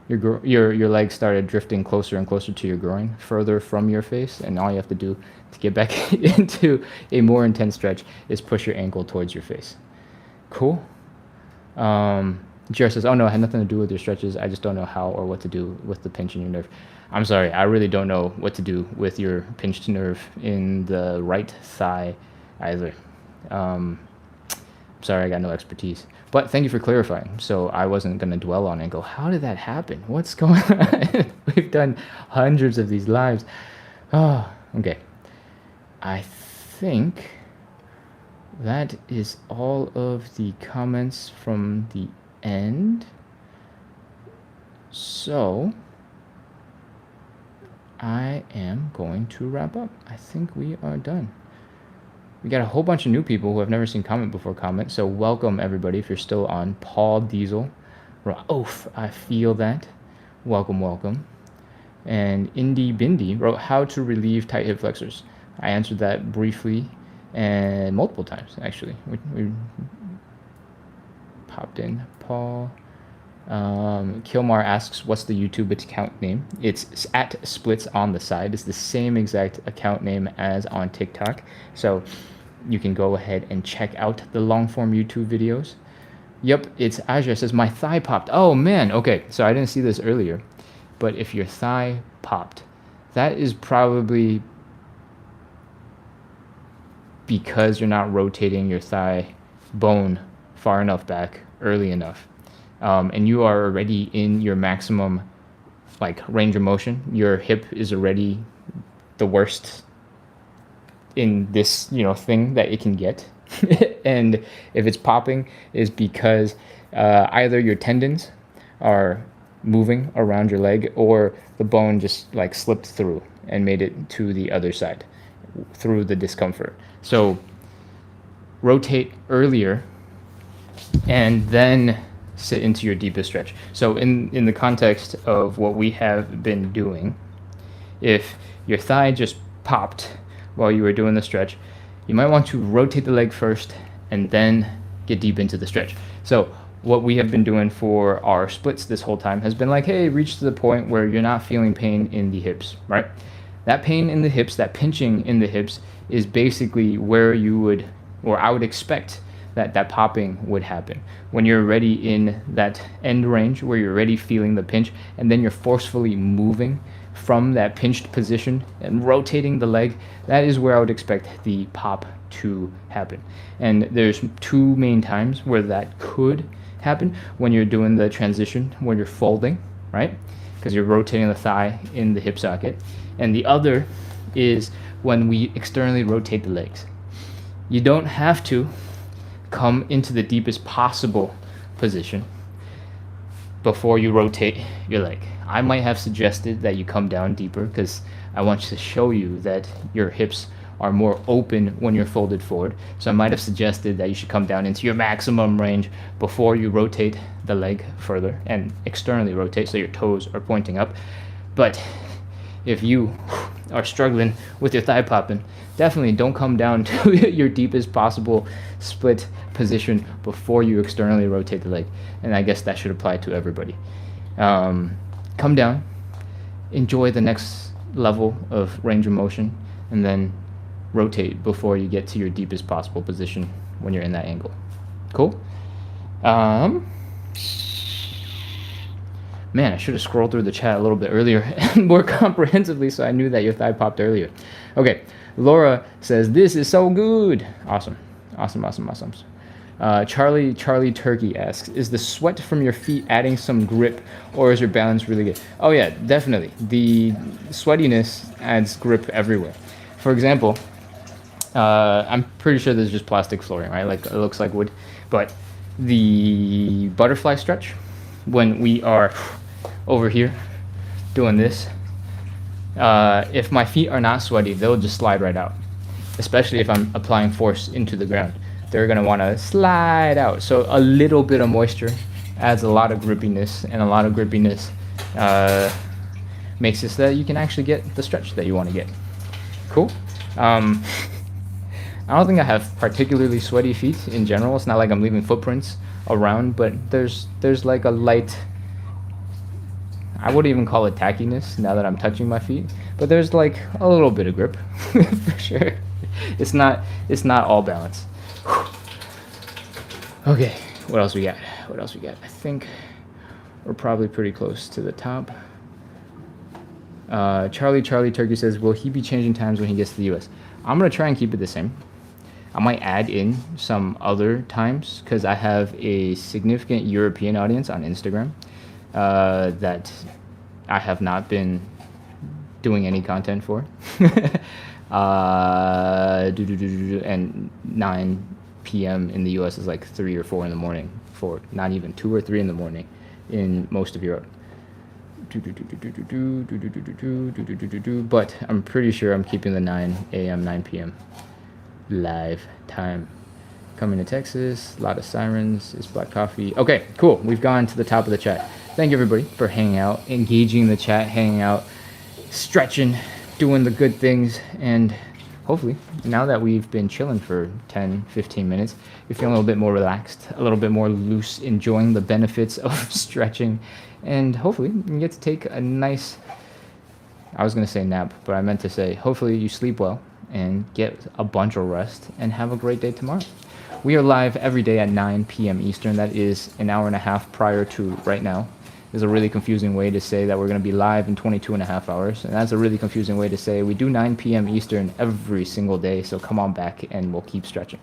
your legs started drifting closer and closer to your groin, further from your face, and all you have to do to get back into a more intense stretch is push your ankle towards your face. Cool. Jared says, oh no, it had nothing to do with your stretches. I just don't know how or what to do with the pinch in your nerve. I'm sorry, I really don't know what to do with your pinched nerve in the right thigh either. Sorry, I got no expertise. But thank you for clarifying. So I wasn't going to dwell on it and go, how did that happen? What's going on? We've done hundreds of these lives. Oh, okay. I think that is all of the comments from the end. So I am going to wrap up. I think we are done. We got a whole bunch of new people who have never seen comment before comment, so welcome everybody if you're still on. Paul Diesel, Oof, I feel that. Welcome, welcome. And Indy Bindi wrote, how to relieve tight hip flexors. I answered that briefly and multiple times, actually. We popped in. Paul. Kilmar asks, what's the YouTube account name? It's at Splits on the side. It's the same exact account name as on TikTok. So you can go ahead and check out the long form YouTube videos. Yep, it's Aja says, my thigh popped. Oh man, okay. So I didn't see this earlier. But if your thigh popped, that is probably because you're not rotating your thigh bone far enough back early enough. And you are already in your maximum range of motion. Your hip is already the worst in this thing that it can get. And if it's popping, is because either your tendons are moving around your leg, or the bone just slipped through and made it to the other side through the discomfort. So rotate earlier and then sit into your deepest stretch. So in the context of what we have been doing, if your thigh just popped while you were doing the stretch, you might want to rotate the leg first and then get deep into the stretch. So what we have been doing for our splits this whole time has been hey, reach to the point where you're not feeling pain in the hips, right? That pain in the hips, that pinching in the hips, is basically where you would, or I would expect that popping would happen. When you're already in that end range where you're already feeling the pinch, and then you're forcefully moving from that pinched position and rotating the leg, that is where I would expect the pop to happen. And there's two main times where that could happen: when you're doing the transition, when you're folding, right? Because you're rotating the thigh in the hip socket. And the other is when we externally rotate the legs. You don't have to come into the deepest possible position before you rotate your leg. I might have suggested that you come down deeper because I want to show you that your hips are more open when you're folded forward. So I might have suggested that you should come down into your maximum range before you rotate the leg further and externally rotate so your toes are pointing up. But if you are struggling with your thigh popping, definitely don't come down to your deepest possible split position before you externally rotate the leg. And I guess that should apply to everybody. Come down, enjoy the next level of range of motion, and then rotate before you get to your deepest possible position when you're in that angle. Cool? Man, I should have scrolled through the chat a little bit earlier and more comprehensively so I knew that your thigh popped earlier. Okay, Laura says, this is so good. Awesome. Charlie Turkey asks, is the sweat from your feet adding some grip, or is your balance really good? Oh yeah, definitely. The sweatiness adds grip everywhere. For example, I'm pretty sure this is just plastic flooring, right? It looks like wood. But the butterfly stretch, when we are over here doing this, if my feet are not sweaty, they'll just slide right out. especially if I'm applying force into the ground. They're gonna want to slide out. So a little bit of moisture adds a lot of grippiness, and a lot of grippiness makes it so that you can actually get the stretch that you want to get. Cool. I don't think I have particularly sweaty feet in general. It's not like I'm leaving footprints around, but there's like a light, I wouldn't even call it tackiness now that I'm touching my feet, but there's like a little bit of grip for sure. It's not all balance. Okay, what else we got? I think we're probably pretty close to the top. Charlie Turkey says, will he be changing times when he gets to the US? I'm gonna try and keep it the same. I might add in some other times because I have a significant European audience on Instagram that I have not been doing any content for. And 9 p.m. in the US is like 3 or 4 in the morning, for not even 2 or 3 in the morning in most of Europe. But I'm pretty sure I'm keeping the 9 a.m., 9 p.m. live time. Coming to Texas, a lot of sirens. It's black coffee. Okay, cool. We've gone to the top of the chat. Thank you everybody for hanging out, engaging the chat, hanging out, stretching, doing the good things, and hopefully now that we've been chilling for 10-15 minutes, you're feeling a little bit more relaxed, a little bit more loose, enjoying the benefits of stretching, and hopefully you can get to take a nice, I was going to say nap, but I meant to say hopefully you sleep well and get a bunch of rest and have a great day tomorrow. We are live every day at 9 p.m. Eastern. That is an hour and a half prior to right now. There's a really confusing way to say that we're going to be live in 22 and a half hours. And that's a really confusing way to say we do 9 p.m. Eastern every single day. So come on back and we'll keep stretching.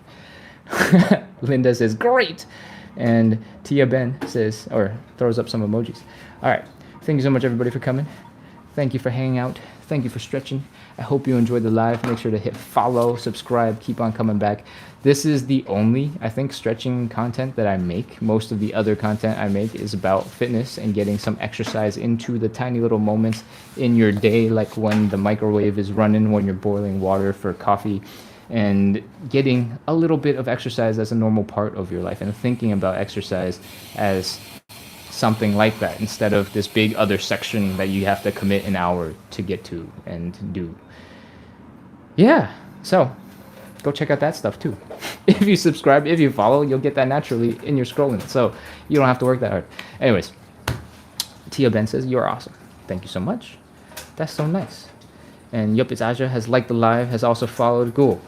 Linda says, great. And Tia Ben says, or throws up some emojis. All right. Thank you so much, everybody, for coming. Thank you for hanging out. Thank you for stretching. I hope you enjoyed the live. Make sure to hit follow, subscribe, keep on coming back. This is the only, I think, stretching content that I make. Most of the other content I make is about fitness and getting some exercise into the tiny little moments in your day, like when the microwave is running, when you're boiling water for coffee, and getting a little bit of exercise as a normal part of your life and thinking about exercise as something like that instead of this big other section that you have to commit an hour to get to and do. Yeah, so go check out that stuff too. If you subscribe, if you follow, you'll get that naturally in your scrolling, so you don't have to work that hard. Anyways, Tia Ben says, you're awesome. Thank you so much. That's so nice. And Yup, it's Aja has liked the live, has also followed. Cool.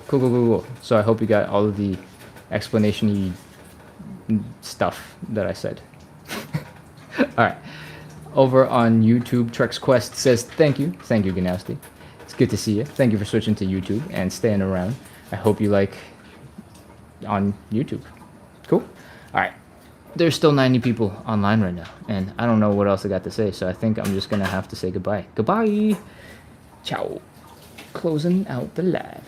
So I hope you got all of the explanation-y stuff that I said. All right. Over on YouTube, Trex Quest says, thank you, Ganowski. It's good to see you. Thank you for switching to YouTube and staying around. I hope you like on YouTube. Cool. All right. There's still 90 people online right now, and I don't know what else I got to say, so I think I'm just going to have to say goodbye. Goodbye. Ciao. Closing out the live.